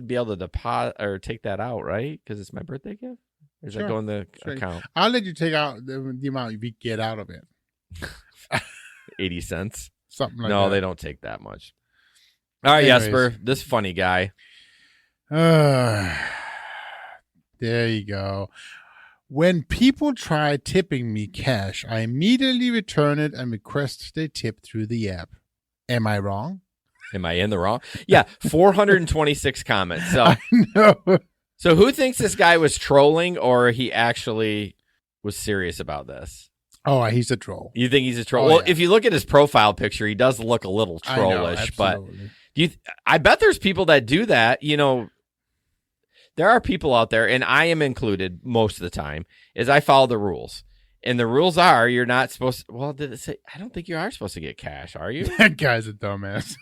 be able to deposit or take that out, right? Because it's my birthday gift. Or does that go in the account? I'll let you take out the amount we get out of it. 80 cents. Something like that. No, they don't take that much. All right, Anyways. Jesper, this funny guy. There you go. When people try tipping me cash, I immediately return it and request they tip through the app. Am I wrong? Am I in the wrong? Yeah, 426 comments. So I know. So who thinks this guy was trolling or he actually was serious about this? Oh, he's a troll. You think he's a troll? Well, if you look at his profile picture, he does look a little trollish. But I bet there's people that do that. There are people out there, and I am included most of the time, is I follow the rules. And the rules are you're not supposed to, well, did it say, I don't think you are supposed to get cash, are you? That guy's a dumbass.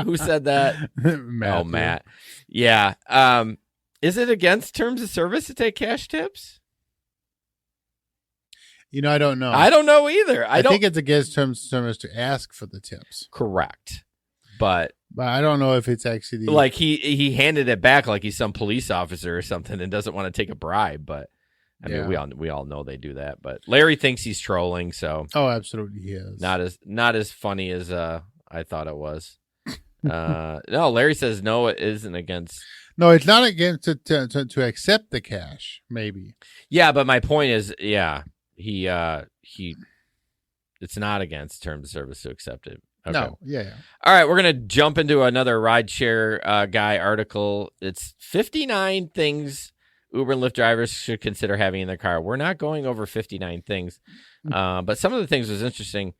Who said that? Matt. Oh, Matt. Yeah. Is it against terms of service to take cash tips? I don't know. I don't know either. I think it's against terms of service to ask for the tips. Correct. But I don't know if it's actually like he handed it back like he's some police officer or something and doesn't want to take a bribe. But I mean, we all know they do that. But Larry thinks he's trolling, so absolutely he is. not as funny as I thought it was. No, Larry says no, it isn't against. No, it's not against to accept the cash. Maybe. Yeah, but my point is, he it's not against terms of service to accept it. Okay. No, yeah. All right, we're gonna jump into another rideshare guy article. It's 59 things Uber and Lyft drivers should consider having in their car. We're not going over 59 things, but some of the things was interesting.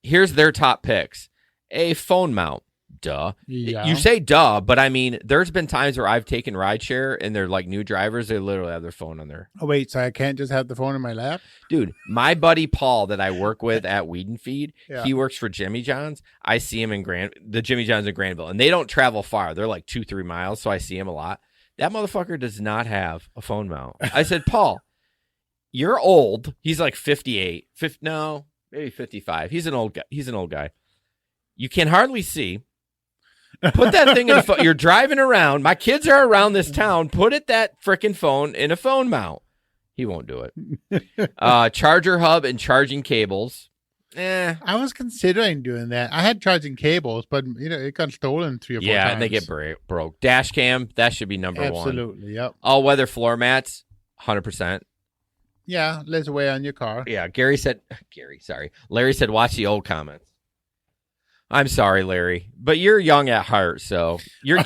Here's their top picks: a phone mount. Duh. Yeah. You say duh, but I mean, there's been times where I've taken rideshare and they're like new drivers. They literally have their phone on there. Oh, wait, so I can't just have the phone in my lap? Dude, my buddy Paul that I work with at Weed and Feed, Yeah. he works for Jimmy John's. I see him in the Jimmy John's in Granville, and they don't travel far. They're like 2-3 miles, so I see him a lot. That motherfucker does not have a phone mount. I said, Paul, you're old. He's like 58. No, maybe 55. He's an old guy. You can hardly see. Put that thing in a phone. You're driving around. My kids are around this town. Put that freaking phone in a phone mount. He won't do it. Charger hub and charging cables. I was considering doing that. I had charging cables, but it got stolen 3 or 4 times. Yeah, and they get broke. Dash cam, that should be number one. Absolutely, yep. All weather floor mats, 100%. Yeah, less wear on your car. Yeah, Larry said, watch the old comments. I'm sorry, Larry, but you're young at heart, so you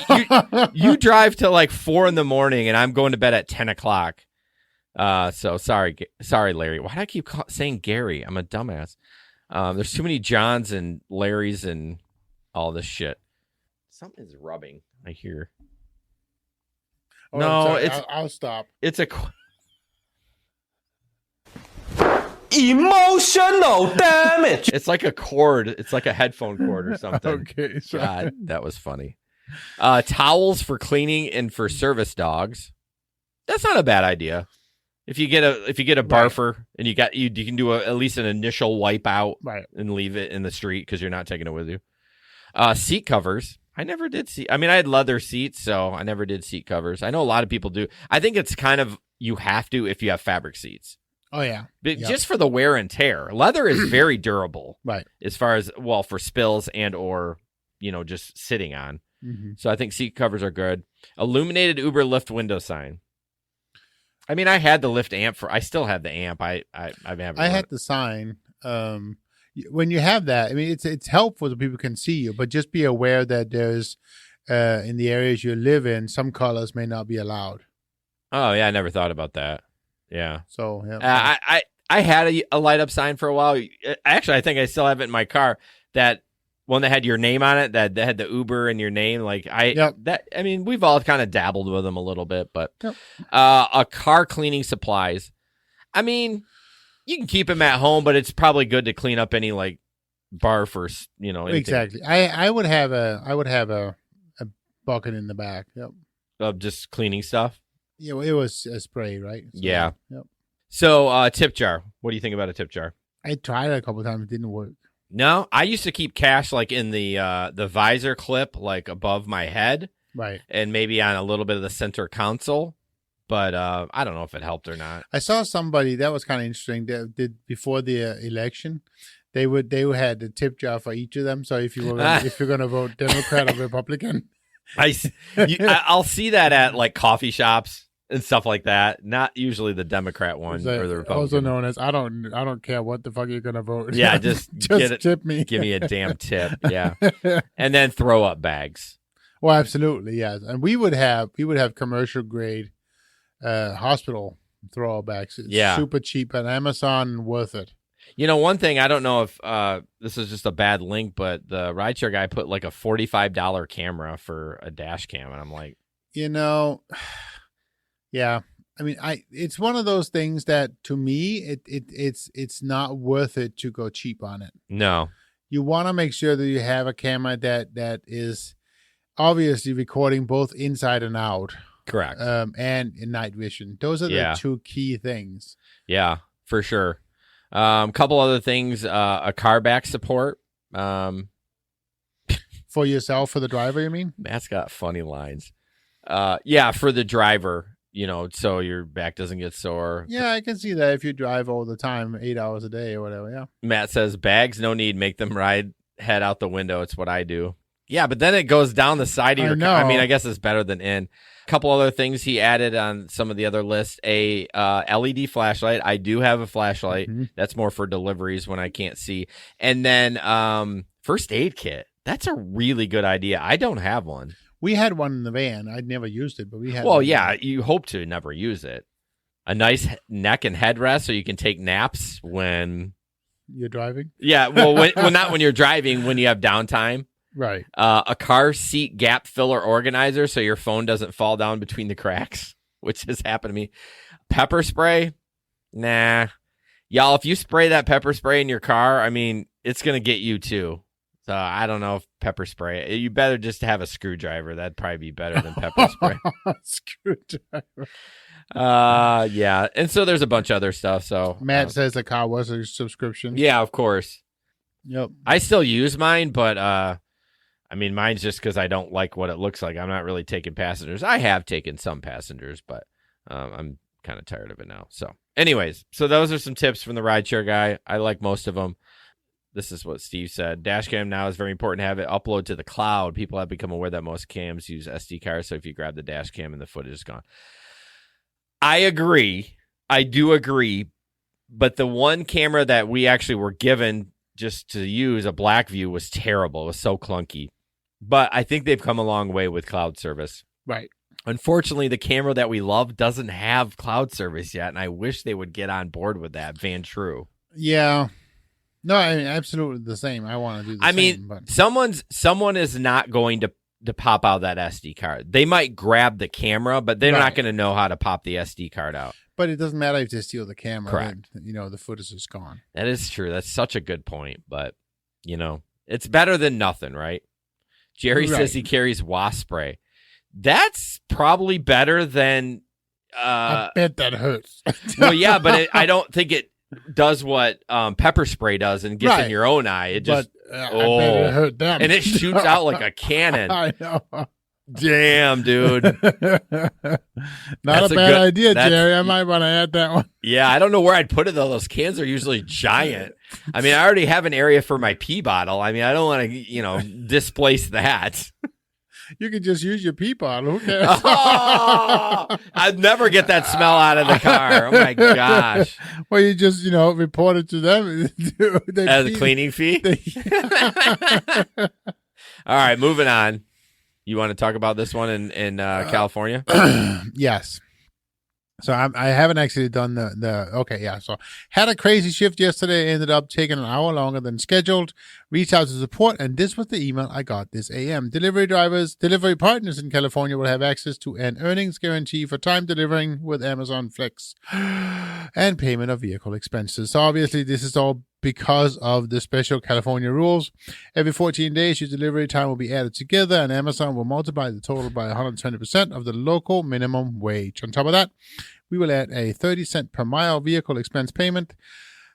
drive till like 4 a.m. and I'm going to bed at 10 o'clock. So sorry, Larry. Why do I keep saying Gary? I'm a dumbass. There's too many Johns and Larrys and all this shit. Something is rubbing. I hear. Oh, no, I'll stop. It's a. Emotional damage. It's like a cord. It's like a headphone cord or something. Okay, sorry. God, that was funny. Towels for cleaning and for service dogs. That's not a bad idea. If you get a barfer and you can do at least an initial wipe out and leave it in the street because you're not taking it with you. Seat covers. I never did I had leather seats, so I never did seat covers. I know a lot of people do. I think it's kind of you have to if you have fabric seats. Oh, yeah. Just for the wear and tear. Leather is very durable. Right. As far as, for spills and or, just sitting on. Mm-hmm. So I think seat covers are good. Illuminated Uber Lyft window sign. I mean, I had the Lyft amp I still have the amp. I had the sign. When you have that, I mean, it's helpful so people can see you, but just be aware that there's, in the areas you live in, some colors may not be allowed. Oh, yeah. I never thought about that. Yeah. So, yeah. I had a light up sign for a while. Actually, I think I still have it in my car. That one that had your name on it, that had the Uber and your name. We've all kind of dabbled with them a little bit, but a car cleaning supplies. I mean, you can keep them at home, but it's probably good to clean up any like barf or anything. Exactly. I would have a bucket in the back. Yep. Of just cleaning stuff. Yeah, it was a spray, right? So, yeah. Yep. So, tip jar. What do you think about a tip jar? I tried it a couple of times. It didn't work. No, I used to keep cash like in the visor clip, like above my head. Right. And maybe on a little bit of the center console. But I don't know if it helped or not. I saw somebody that was kind of interesting. They did before the election. They had a tip jar for each of them. So if you're going to vote Democrat or Republican. I'll see that at like coffee shops and stuff like that. Not usually the Democrat one or the Republican. Also known as I don't care what the fuck you're gonna vote. Yeah, just tip me. Give me a damn tip. Yeah, and then throw up bags. Well, absolutely, yes. And we would have commercial grade hospital throw up bags. It's super cheap at Amazon, worth it. One thing, I don't know if this is just a bad link, but the rideshare guy put like a $45 camera for a dash cam. And I'm like, yeah. I mean, it's one of those things that to me, it's not worth it to go cheap on it. No. You want to make sure that you have a camera that is obviously recording both inside and out. Correct. And in night vision. Those are the two key things. Yeah, for sure. Couple other things, a car back support. For yourself, for the driver, you mean? Matt's got funny lines. Yeah, for the driver, so your back doesn't get sore. Yeah, I can see that if you drive all the time, 8 hours a day or whatever, yeah. Matt says, bags, no need. Make them ride head out the window. It's what I do. Yeah, but then it goes down the side of your car. I mean, I guess it's better than in. A couple other things he added on some of the other lists. A LED flashlight. I do have a flashlight. Mm-hmm. That's more for deliveries when I can't see. And then first aid kit. That's a really good idea. I don't have one. We had one in the van. I'd never used it, but we had Well, one. Yeah, you hope to never use it. A nice neck and headrest so you can take naps when you're driving? Yeah, well, not when you're driving, when you have downtime. Right. A car seat gap filler organizer so your phone doesn't fall down between the cracks, which has happened to me. Pepper spray? Nah. Y'all, if you spray that pepper spray in your car, I mean, it's going to get you too. So I don't know if pepper spray. You better just have a screwdriver. That'd probably be better than pepper spray. Screwdriver. Yeah. And so there's a bunch of other stuff. So Matt says the car was a subscription. Yeah, of course. Yep. I still use mine, but I mean, mine's just because I don't like what it looks like. I'm not really taking passengers. I have taken some passengers, but I'm kind of tired of it now. So anyways, so those are some tips from the rideshare guy. I like most of them. This is what Steve said. Dashcam now is very important to have it upload to the cloud. People have become aware that most cams use SD cards, so if you grab the dash cam and the footage is gone. I agree. I do agree. But the one camera that we actually were given just to use, a black view, was terrible. It was so clunky. But I think they've come a long way with cloud service. Right. Unfortunately, the camera that we love doesn't have cloud service yet, and I wish they would get on board with that. Van True. Yeah. No, I mean, absolutely the same. I want to do the same. But someone is not going to pop out that SD card. They might grab the camera, but they're not going to know how to pop the SD card out. But it doesn't matter if they steal the camera. Correct. Then, the footage is gone. That is true. That's such a good point. But, it's better than nothing, right? Jerry says he carries wasp spray. That's probably better than... I bet that hurts. Well, yeah, but I don't think it does what pepper spray does and gets in your own eye. It just... I bet it hurt them. And it shoots out like a cannon. I know. Damn, dude. Not a bad idea, Jerry. I might want to add that one. Yeah, I don't know where I'd put it, though. Those cans are usually giant. I mean, I already have an area for my pee bottle. I mean, I don't want to, displace that. You can just use your pee bottle. Who cares? I'd never get that smell out of the car. Oh, my gosh. Well, you just, report it to them. As a cleaning fee? All right, moving on. You want to talk about this one in California? Yes. So I haven't actually done okay, yeah. So had a crazy shift yesterday, ended up taking an hour longer than scheduled. Reached out to support, and this was the email I got this AM. Delivery partners in California will have access to an earnings guarantee for time delivering with Amazon Flex and payment of vehicle expenses. So obviously this is all because of the special California rules. Every 14 days, your delivery time will be added together, and Amazon will multiply the total by 120% of the local minimum wage. On top of that, we will add a 30-cent per mile vehicle expense payment.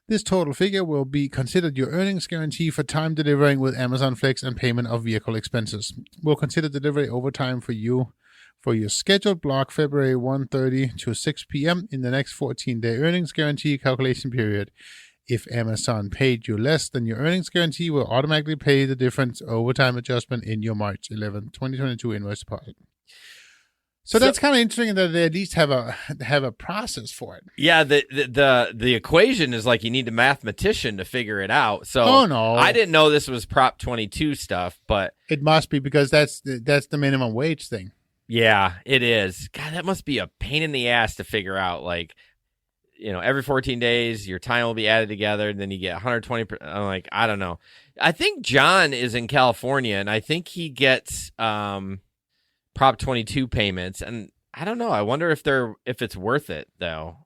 This total figure will be considered your earnings guarantee for time delivering with Amazon Flex and payment of vehicle expenses. We'll consider delivery overtime for you for your scheduled block February 1:30 to 6 p.m. in the next 14-day earnings guarantee calculation period. If Amazon paid you less than your earnings guarantee, will automatically pay the difference overtime adjustment in your March 11, 2022 invoice deposit. So that's kind of interesting that they at least have a process for it. Yeah, the equation is like you need a mathematician to figure it out. So I didn't know this was Prop 22 stuff, but it must be because that's the minimum wage thing. Yeah, it is. God, that must be a pain in the ass to figure out. Like, every 14 days, your time will be added together, and then you get 120%. I'm like, I don't know. I think John is in California, and I think he gets Prop 22 payments, and I don't know. I wonder if it's worth it, though.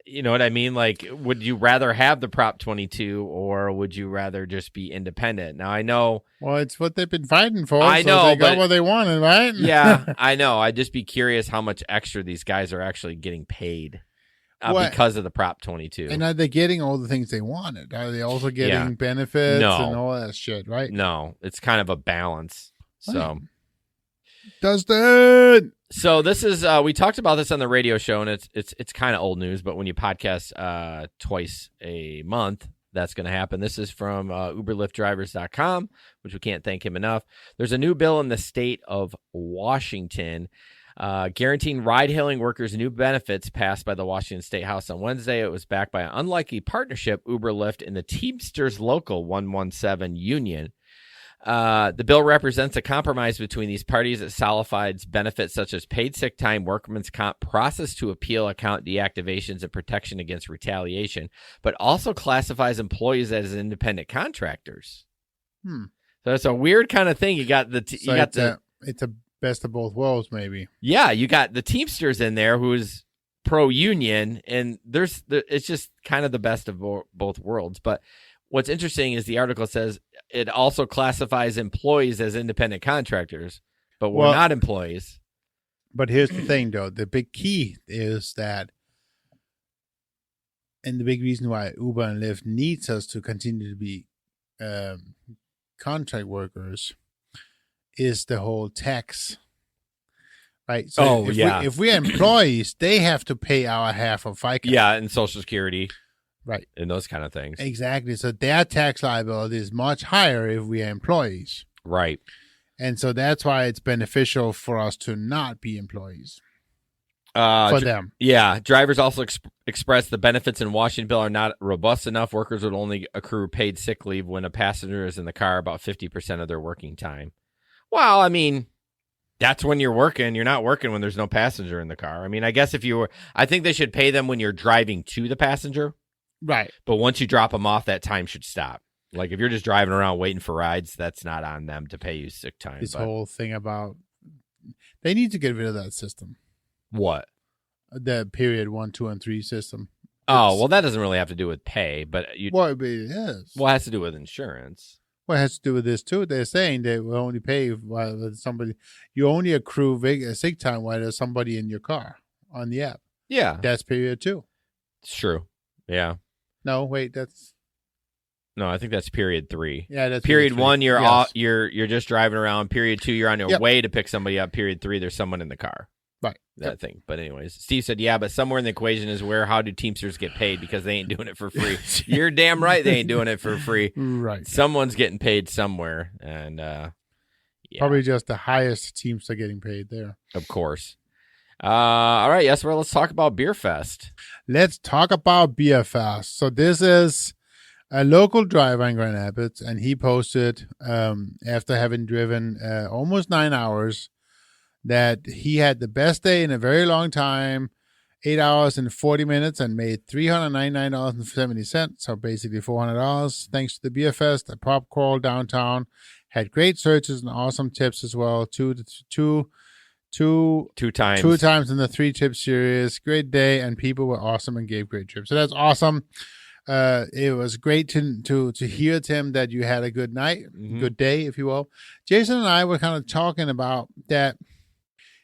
You know what I mean? Like, would you rather have the Prop 22, or would you rather just be independent? Now, I know. Well, it's what they've been fighting for. I know. They got what they wanted, right? Yeah, I know. I'd just be curious how much extra these guys are actually getting paid. because of the Prop 22. And are they getting all the things they wanted? Are they also getting benefits and all that shit, right? No, it's kind of a balance. So, Dustin! So this is we talked about this on the radio show, and it's kind of old news, but when you podcast twice a month, that's going to happen. This is from uberlyftdrivers.com, which we can't thank him enough. There's a new bill in the state of Washington guaranteeing ride-hailing workers new benefits passed by the Washington State House on Wednesday. It was backed by an unlikely partnership, Uber, Lyft, and the Teamsters Local 117 union. The bill represents a compromise between these parties that solidifies benefits such as paid sick time, workman's comp, process to appeal account deactivations, and protection against retaliation, but also classifies employees as independent contractors. So it's a weird kind of thing. You got it's a best of both worlds, maybe. Yeah, you got the Teamsters in there who's pro-union, and it's just kind of the best of both worlds. But what's interesting is the article says it also classifies employees as independent contractors, but we're not employees. But here's the thing, though. The big key is that, and the big reason why Uber and Lyft needs us to continue to be contract workers is the whole tax. Right? So if we're employees, they have to pay our half of FICA. Yeah, and Social Security. Right. And those kind of things. Exactly. So their tax liability is much higher if we are employees. Right. And so that's why it's beneficial for us to not be employees. For them. Yeah. Drivers also expressed the benefits in Washington bill are not robust enough. Workers would only accrue paid sick leave when a passenger is in the car about 50% of their working time. Well, I mean, that's when you're working. You're not working when there's no passenger in the car. I mean, I guess I think they should pay them when you're driving to the passenger. Right. But once you drop them off, that time should stop. Like if you're just driving around waiting for rides, that's not on them to pay you sick time. This whole thing about they need to get rid of that system. What? The period 1, 2, and 3 system. Well, that doesn't really have to do with pay, but it is. Well, it has to do with insurance. Well, it has to do with this too. They're saying they will only pay while somebody. You only accrue sick time while there's somebody in your car on the app. Yeah, that's period 2. It's true. Yeah. No, wait, No, I think that's period 3. Yeah, that's period 1. You're off. You're just driving around. Period 2, you're on your way to pick somebody up. Period 3, there's someone in the car. Right. That thing. But anyways, Steve said, but somewhere in the equation is how do Teamsters get paid because they ain't doing it for free. You're damn right they ain't doing it for free. Right. Someone's getting paid somewhere, and probably just the highest Teamster getting paid there. Of course. All right, yes, well, let's talk about Beer Fest. Let's talk about Beer Fest. So this is a local driver in Grand Rapids, and he posted after having driven almost 9 hours that he had the best day in a very long time, 8 hours and 40 minutes, and made $399.70. So basically $400 thanks to the Beer Fest, a pub crawl downtown. Had great searches and awesome tips as well. Two times in the 3 tip series. Great day, and people were awesome and gave great tips. So that's awesome. It was great to hear, Tim, that you had a good night, good day, if you will. Jason and I were kind of talking about that.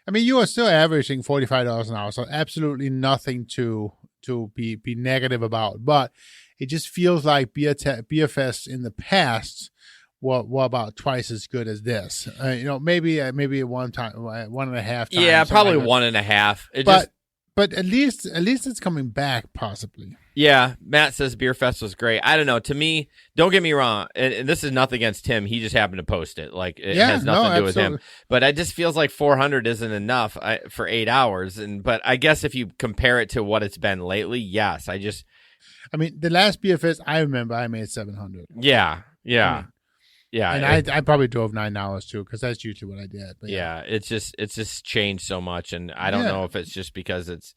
I mean, you are still averaging $45 an hour, so absolutely nothing to be negative about. But it just feels like Beer Fest in the past were about twice as good as this. Maybe at 1.5 times. Yeah, probably like 1.5. But at least it's coming back, possibly. Yeah, Matt says Beer Fest was great. I don't know. To me, don't get me wrong, and this is nothing against Tim. He just happened to post it. Like it has nothing to do with him. But it just feels like 400 isn't enough for 8 hours. But I guess if you compare it to what it's been lately, yes. I mean, the last Beer Fest I remember, I made 700. Yeah. Yeah, and I probably drove 9 hours too, because that's usually what I did. But it's just changed so much, and I don't know if it's just because it's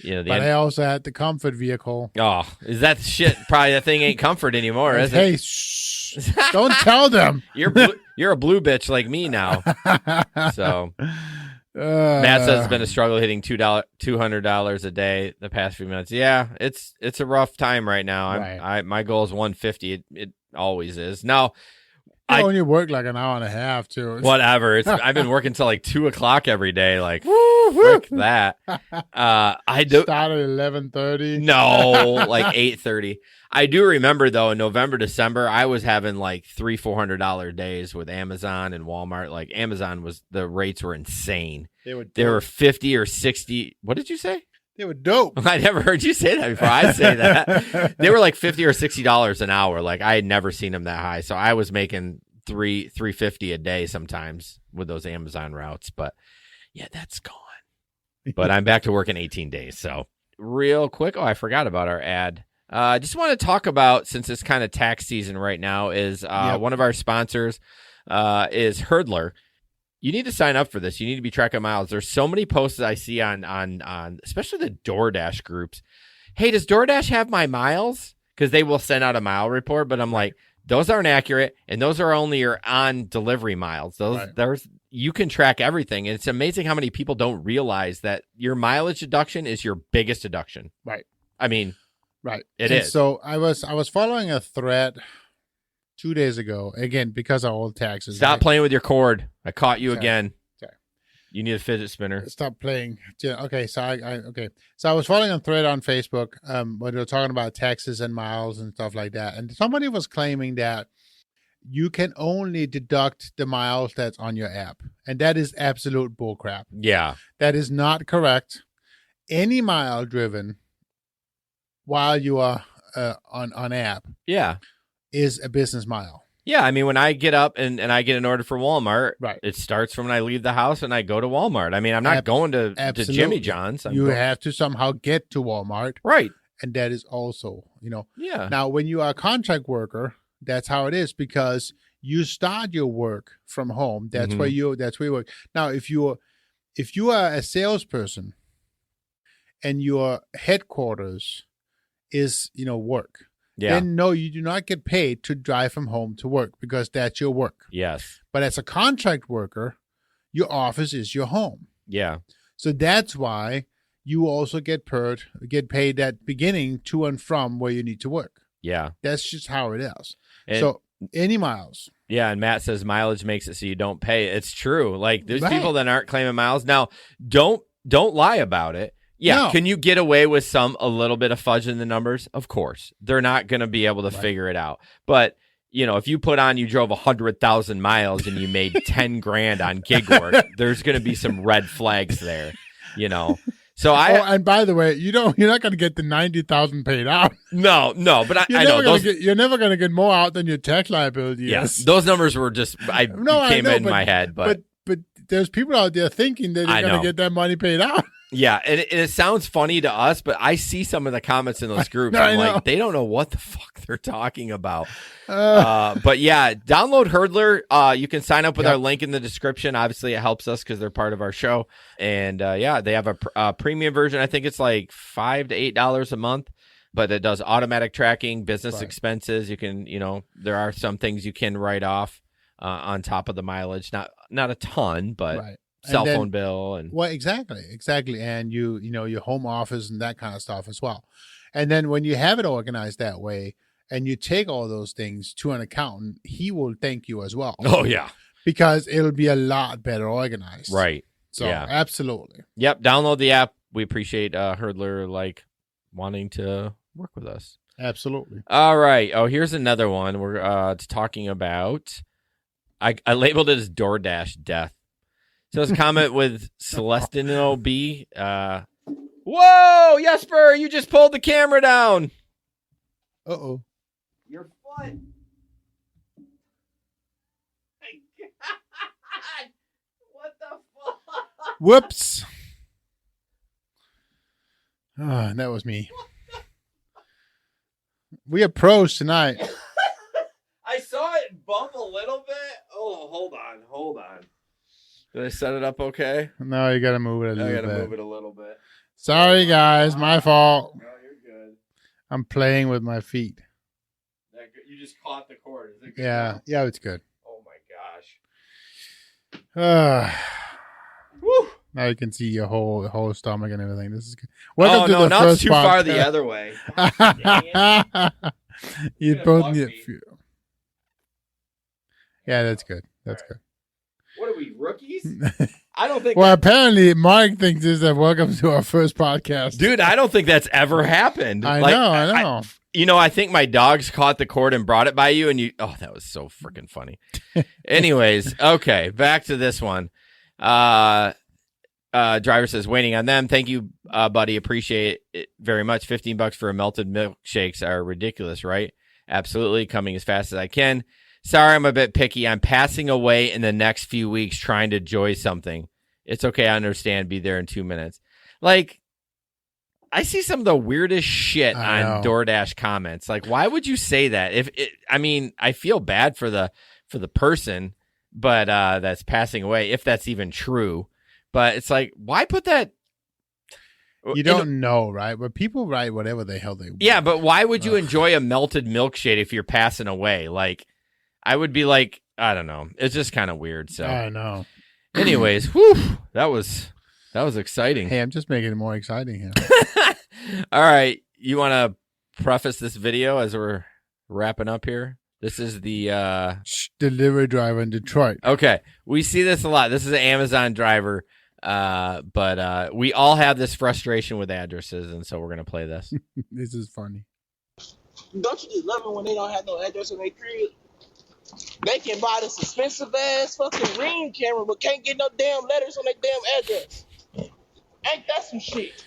but I also had the comfort vehicle. Oh, is that shit? Probably that thing ain't comfort anymore, is it? Hey, shh! Don't tell them. You're a blue bitch like me now. So Matt says it's been a struggle hitting $200 a day the past few months. Yeah, it's a rough time right now. My goal is 150. It always is. Now, I only work like an hour and a half too. Whatever. I've been working till like 2:00 every day. Like, frick that. I do start at 11:30. No, like 8:30. I do remember though, in November, December, I was having like $300-$400 days with Amazon and Walmart. Like Amazon the rates were insane. They were 50 or 60. What did you say? They were dope. I never heard you say that before. I'd say that. They were like $50 or $60 an hour. Like I had never seen them that high. So I was making $350 a day sometimes with those Amazon routes. But yeah, that's gone. But I'm back to work in 18 days. So real quick. Oh, I forgot about our ad. I just want to talk about, since it's kind of tax season right now, is one of our sponsors is Hurdler. You need to sign up for this. You need to be tracking miles. There's so many posts I see on especially the DoorDash groups. Hey, does DoorDash have my miles? Because they will send out a mile report, but I'm like, those aren't accurate, and those are only your on delivery miles. There's you can track everything, and it's amazing how many people don't realize that your mileage deduction is your biggest deduction. Right. I mean, right. It is. So I was following a thread 2 days ago, again, because of old taxes. Stop playing with your cord. I caught you again. Sorry. You need a fidget spinner. Stop playing. Yeah, okay, so I was following a thread on Facebook when they were talking about taxes and miles and stuff like that. And somebody was claiming that you can only deduct the miles that's on your app. And that is absolute bullcrap. Yeah. That is not correct. Any mile driven while you are on app is a business mile. Yeah, I mean, when I get up and I get an order for Walmart, right, it starts from when I leave the house and I go to Walmart. I mean, I'm not going to Jimmy John's. You have to somehow get to Walmart. Right. And that is also, Yeah. Now, when you are a contract worker, that's how it is, because you start your work from home. That's where you work. Now, if you are a salesperson and your headquarters is, work, then no, you do not get paid to drive from home to work, because that's your work. Yes. But as a contract worker, your office is your home. Yeah. So that's why you also get paid at beginning to and from where you need to work. Yeah. That's just how it is. So any miles. Yeah, and Matt says mileage makes it so you don't pay. It's true. Like, there's people that aren't claiming miles. Now, don't lie about it. Yeah, no. Can you get away with a little bit of fudge in the numbers? Of course. They're not going to be able to figure it out. But, if you drove 100,000 miles and you made 10 grand on gig work, there's going to be some red flags there, So and by the way, you're not going to get the 90,000 paid out. No, but I know you're never going to get more out than your tax liability. Yes, those numbers were just came in my head, but there's people out there thinking that you're going to get that money paid out. Yeah, and it sounds funny to us, but I see some of the comments in those groups. I'm like, they don't know what the fuck they're talking about. But yeah, download Hurdler. You can sign up with our link in the description. Obviously, it helps us because they're part of our show. And they have a premium version. I think it's like $5 to $8 a month, but it does automatic tracking, business expenses. You can, there are some things you can write off on top of the mileage. Not a ton, but. Right. Cell phone bill and exactly, and your home office and that kind of stuff as well. And then when you have it organized that way, and you take all those things to an accountant, he will thank you as well. Oh yeah, because it'll be a lot better organized. Right. So absolutely. Yep. Download the app. We appreciate Hurdler wanting to work with us. Absolutely. All right. Oh, here's another one we're talking about. I labeled it as DoorDash death. So it's a comment with Celestino B. Whoa, Jesper, you just pulled the camera down. Uh-oh. Your foot. My God. What the fuck? Whoops. Oh, that was me. We are pros tonight. I saw it bump a little bit. Oh, hold on. Did I set it up okay? No, you got to move it a little bit. I got to move it a little bit. Sorry, guys. My fault. No, you're good. I'm playing with my feet. You just caught the cord. Is it good? Yeah, it's good. Oh, my gosh. Woo. Now you can see your whole stomach and everything. This is good. Welcome to the now first it's too far the other way. You both need a few. Yeah, that's good. That's good. What are we, rookies? I don't think. Well, apparently, Mark thinks this is welcome to our first podcast. Dude, I don't think that's ever happened. I know. I think my dogs caught the cord and brought it by you, and you. Oh, that was so freaking funny. Anyways, okay, back to this one. Driver says, waiting on them. Thank you, buddy. Appreciate it very much. $15 for a melted milkshakes are ridiculous, right? Absolutely. Coming as fast as I can. Sorry, I'm a bit picky. I'm passing away in the next few weeks trying to enjoy something. It's okay. I understand. Be there in 2 minutes. Like, I see some of the weirdest shit on DoorDash comments. Like, why would you say that? I feel bad for the person, but that's passing away, if that's even true. But it's like, why put that? You don't know, right? But people write whatever the hell they want. Yeah, but why would you enjoy a melted milkshake if you're passing away? Like, I would be like, I don't know. It's just kind of weird. So I know. Anyways, whew, that was exciting. Hey, I'm just making it more exciting here. All right, you want to preface this video as we're wrapping up here? This is the delivery driver in Detroit. Okay, we see this a lot. This is an Amazon driver, but we all have this frustration with addresses, and so we're gonna play this. This is funny. Don't you just love it when they don't have no address on their crib? They can buy this expensive ass fucking Ring camera, but can't get no damn letters on their damn address. Ain't that some shit?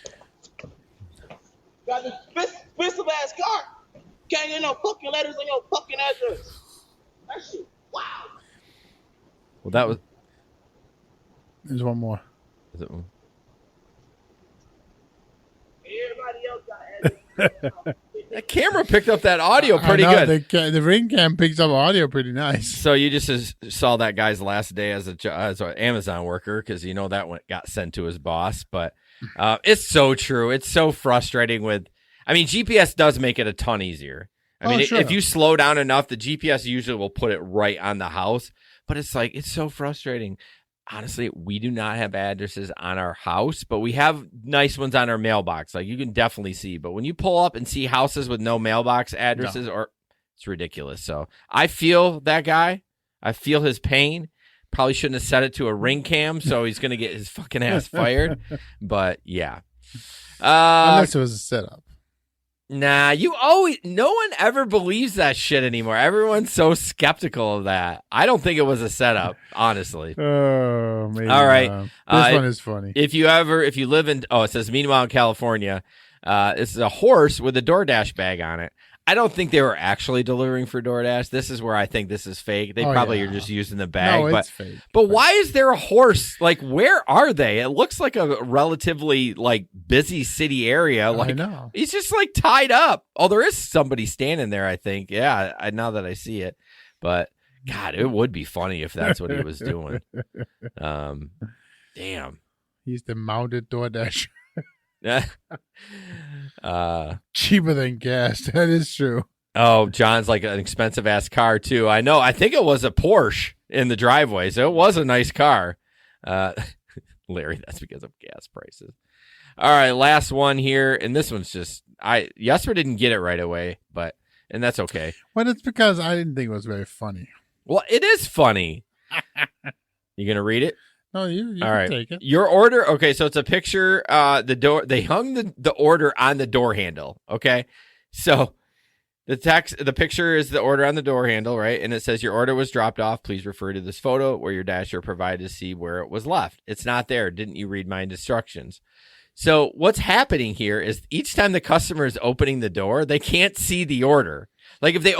Got this expensive ass car, can't get no fucking letters on your fucking address. That shit, wow. Well, that was. There's one more. Is it one? Everybody else got address. That camera picked up that audio pretty good. The Ring cam picks up audio pretty nice. So you just saw that guy's last day as an Amazon worker, because you know that one got sent to his boss. But it's so true. It's so frustrating. GPS does make it a ton easier. Sure. If you slow down enough, the GPS usually will put it right on the house. But it's like, it's so frustrating. Honestly, we do not have addresses on our house, but we have nice ones on our mailbox. Like, you can definitely see. But when you pull up and see houses with no mailbox addresses, it's ridiculous. So I feel that guy. I feel his pain. Probably shouldn't have set it to a Ring cam, so he's going to get his fucking ass fired. But, yeah. Unless it was a setup. Nah, no one ever believes that shit anymore. Everyone's so skeptical of that. I don't think it was a setup, honestly. Oh, maybe. All right. This one is funny. If you live in, it says, meanwhile in California, this is a horse with a DoorDash bag on it. I don't think they were actually delivering for DoorDash. This is where I think this is fake. They probably are just using the bag. No, it's fake. But why is there a horse? Like, where are they? It looks like a relatively busy city area. Like, I know. He's just tied up. Oh, there is somebody standing there, I think. Yeah, now that I see it. But God, it would be funny if that's what he was doing. Damn. He's the mounted DoorDash. Cheaper than gas. That is true. Oh, John's like an expensive ass car too. I know. I think it was a Porsche in the driveway, so it was a nice car. Larry, that's because of gas prices. All right, last one here, and this one's just Jesper didn't get it right away, and that's okay. Well, it's because I didn't think it was very funny. Well, it is funny. You gonna read it? No, you All can right. take it. Your order, okay, so it's a picture, they hung the order on the door handle, okay? So the picture is the order on the door handle, right? And it says your order was dropped off. Please refer to this photo where your dasher provided to see where it was left. It's not there. Didn't you read my instructions? So what's happening here is each time the customer is opening the door, they can't see the order. Like, if they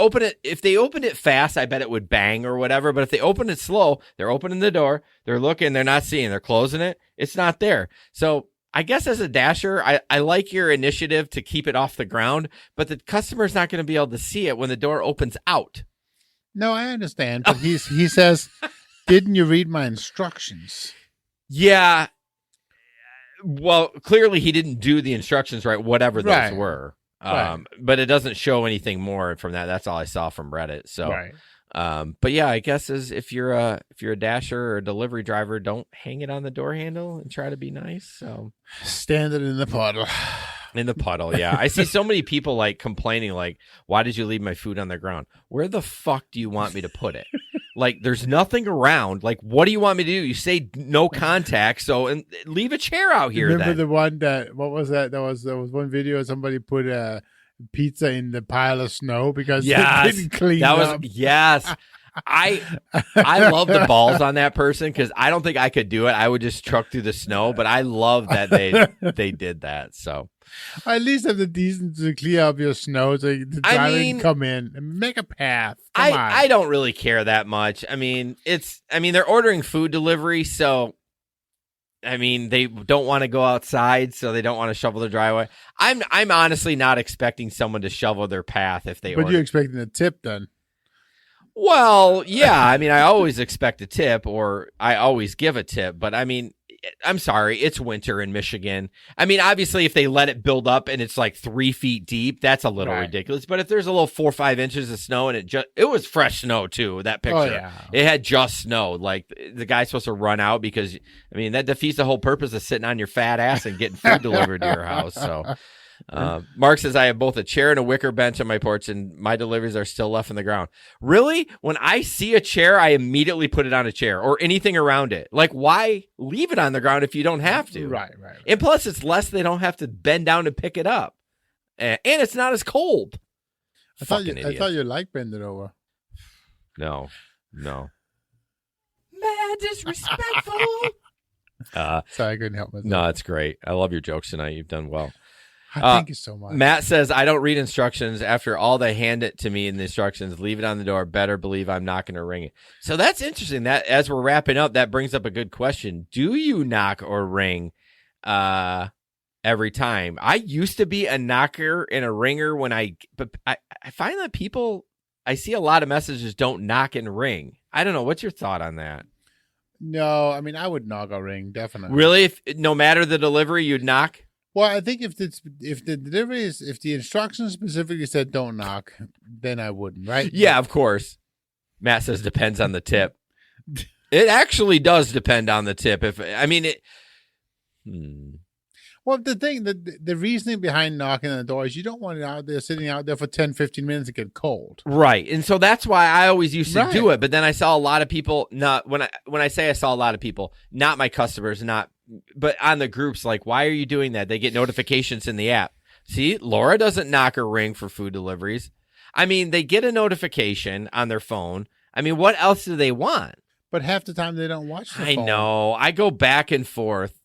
open it fast, I bet it would bang or whatever. But if they open it slow, they're opening the door, they're looking, they're not seeing, they're closing it. It's not there. So I guess as a dasher, I like your initiative to keep it off the ground, but the customer's not going to be able to see it when the door opens out. No, I understand. But he says, didn't you read my instructions? Yeah. Well, clearly he didn't do the instructions right, whatever those were. But it doesn't show anything more from that. That's all I saw from Reddit. So, but yeah, I guess if you're a dasher or a delivery driver, don't hang it on the door handle and try to be nice. So stand it in the puddle. In the puddle, yeah. I see so many people complaining, why did you leave my food on the ground? Where the fuck do you want me to put it? Like, there's nothing around. Like, what do you want me to do? You say no contact, so and leave a chair out here. Remember then. the one what was that? There was one video somebody put a pizza in the pile of snow because they didn't clean up. Yes. I love the balls on that person because I don't think I could do it. I would just truck through the snow, but I love that they did that. So at least have the decency to clear up your snow so the driver can come in and make a path. Come on. I don't really care that much. I mean, they're ordering food delivery, so I mean, they don't want to go outside, so they don't want to shovel their driveway. I'm honestly not expecting someone to shovel their path if they. But you're expecting a tip then? Well, yeah. I mean, I always expect a tip, or I always give a tip. But I mean, I'm sorry, it's winter in Michigan. I mean, obviously, if they let it build up and it's like 3 feet deep, that's a little ridiculous. But if there's a little 4 or 5 inches of snow and it was fresh snow too. That picture, It had just snowed. Like the guy's supposed to run out because I mean that defeats the whole purpose of sitting on your fat ass and getting food delivered to your house. So. Mark says, I have both a chair and a wicker bench on my porch, and my deliveries are still left in the ground. Really? When I see a chair, I immediately put it on a chair or anything around it. Like, why leave it on the ground if you don't have to? Right. And plus, it's less. They don't have to bend down to pick it up. And it's not as cold. I thought you liked bending over. No. Mad disrespectful. Sorry, I couldn't help myself. No, it's great. I love your jokes tonight. You've done well. Thank you so much. Matt says, I don't read instructions. After all, they hand it to me in the instructions. Leave it on the door. Better believe I'm not going to ring it. So that's interesting. That as we're wrapping up, that brings up a good question. Do you knock or ring every time? I used to be a knocker and a ringer but I find that I see a lot of messages don't knock and ring. I don't know. What's your thought on that? No, I mean, I would knock or ring, definitely. Really? If no matter the delivery, you'd knock? Well, I think if the instructions specifically said don't knock, then I wouldn't, right? Yeah, of course. Matt says depends on the tip. It actually does depend on the tip. Well, the reasoning behind knocking on the door is you don't want it out there sitting out there for 10, 15 minutes and get cold. Right. And so that's why I always used to do it. But then I saw a lot of people, when I say I saw a lot of people, not my customers, but on the groups, like, why are you doing that? They get notifications in the app. See, Laura doesn't knock or ring for food deliveries. I mean, they get a notification on their phone. I mean, what else do they want? But half the time they don't watch the phone. I know. I go back and forth.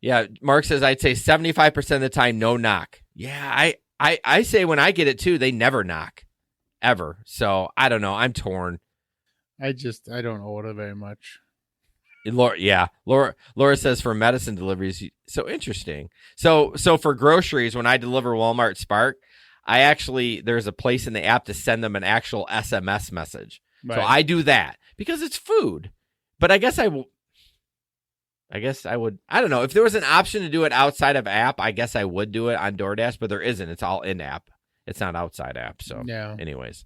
Yeah, Mark says, I'd say 75% of the time, no knock. Yeah, I say when I get it, too, they never knock. Ever. So, I don't know. I'm torn. I don't order very much. Laura says for medicine deliveries, so interesting. So for groceries, when I deliver Walmart Spark, there's a place in the app to send them an actual SMS message. Right. So I do that because it's food. But I guess I would. I don't know. If there was an option to do it outside of app, I guess I would do it on DoorDash, but there isn't. It's all in app. It's not outside app. So anyways.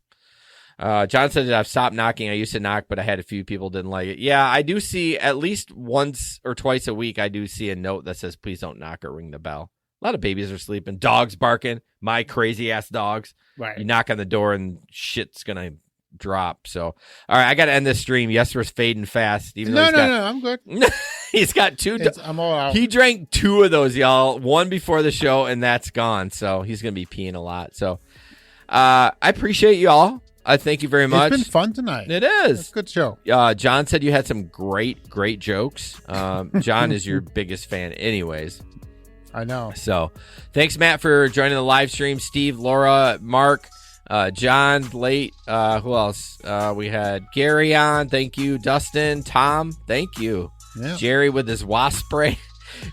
John said I've stopped knocking. I used to knock, but I had a few people didn't like it. Yeah, I do see at least once or twice a week, I do see a note that says, please don't knock or ring the bell. A lot of babies are sleeping. Dogs barking. My crazy ass dogs. Right. You knock on the door and shit's going to drop. So, all right, I got to end this stream. Jesper's fading fast. No, I'm good. He's got two. I'm all out. He drank 2 of those, y'all. One before the show, and that's gone. So he's going to be peeing a lot. So I appreciate y'all. I thank you very much. It's been fun tonight. It is. It's a good show. John said you had some great jokes. John is your biggest fan anyways. I know. So thanks, Matt, for joining the live stream. Steve, Laura, Mark, John, late. Who else? We had Gary on. Thank you. Dustin, Tom. Thank you. Yeah. Jerry with his wasp spray.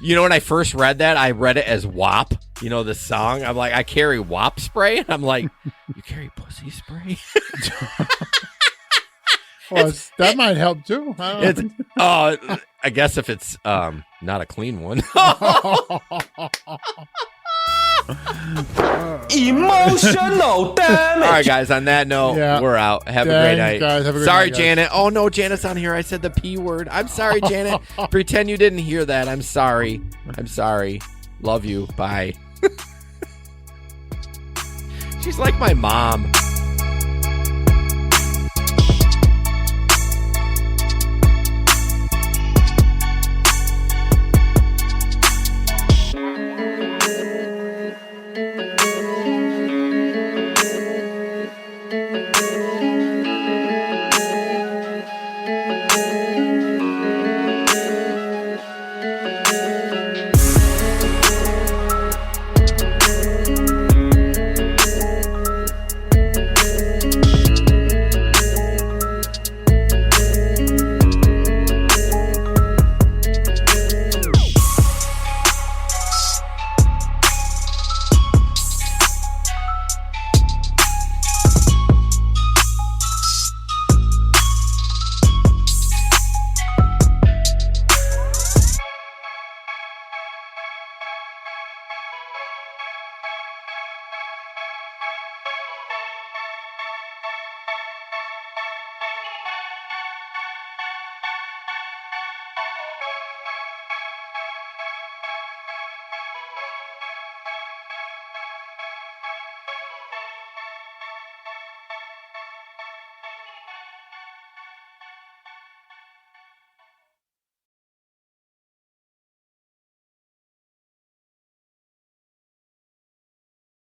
You know, when I first read that, I read it as WAP. You know, the song. I'm like, I carry WAP spray. I'm like, you carry pussy spray? Well, that might help too. I guess if it's not a clean one. Emotional damage. All right, guys. On that note, we're out. Have a great night. Guys, have a good sorry, night, Janet. Oh no, Janet's on here. I said the P word. I'm sorry, Janet. Pretend you didn't hear that. I'm sorry. Love you. Bye. She's like my mom.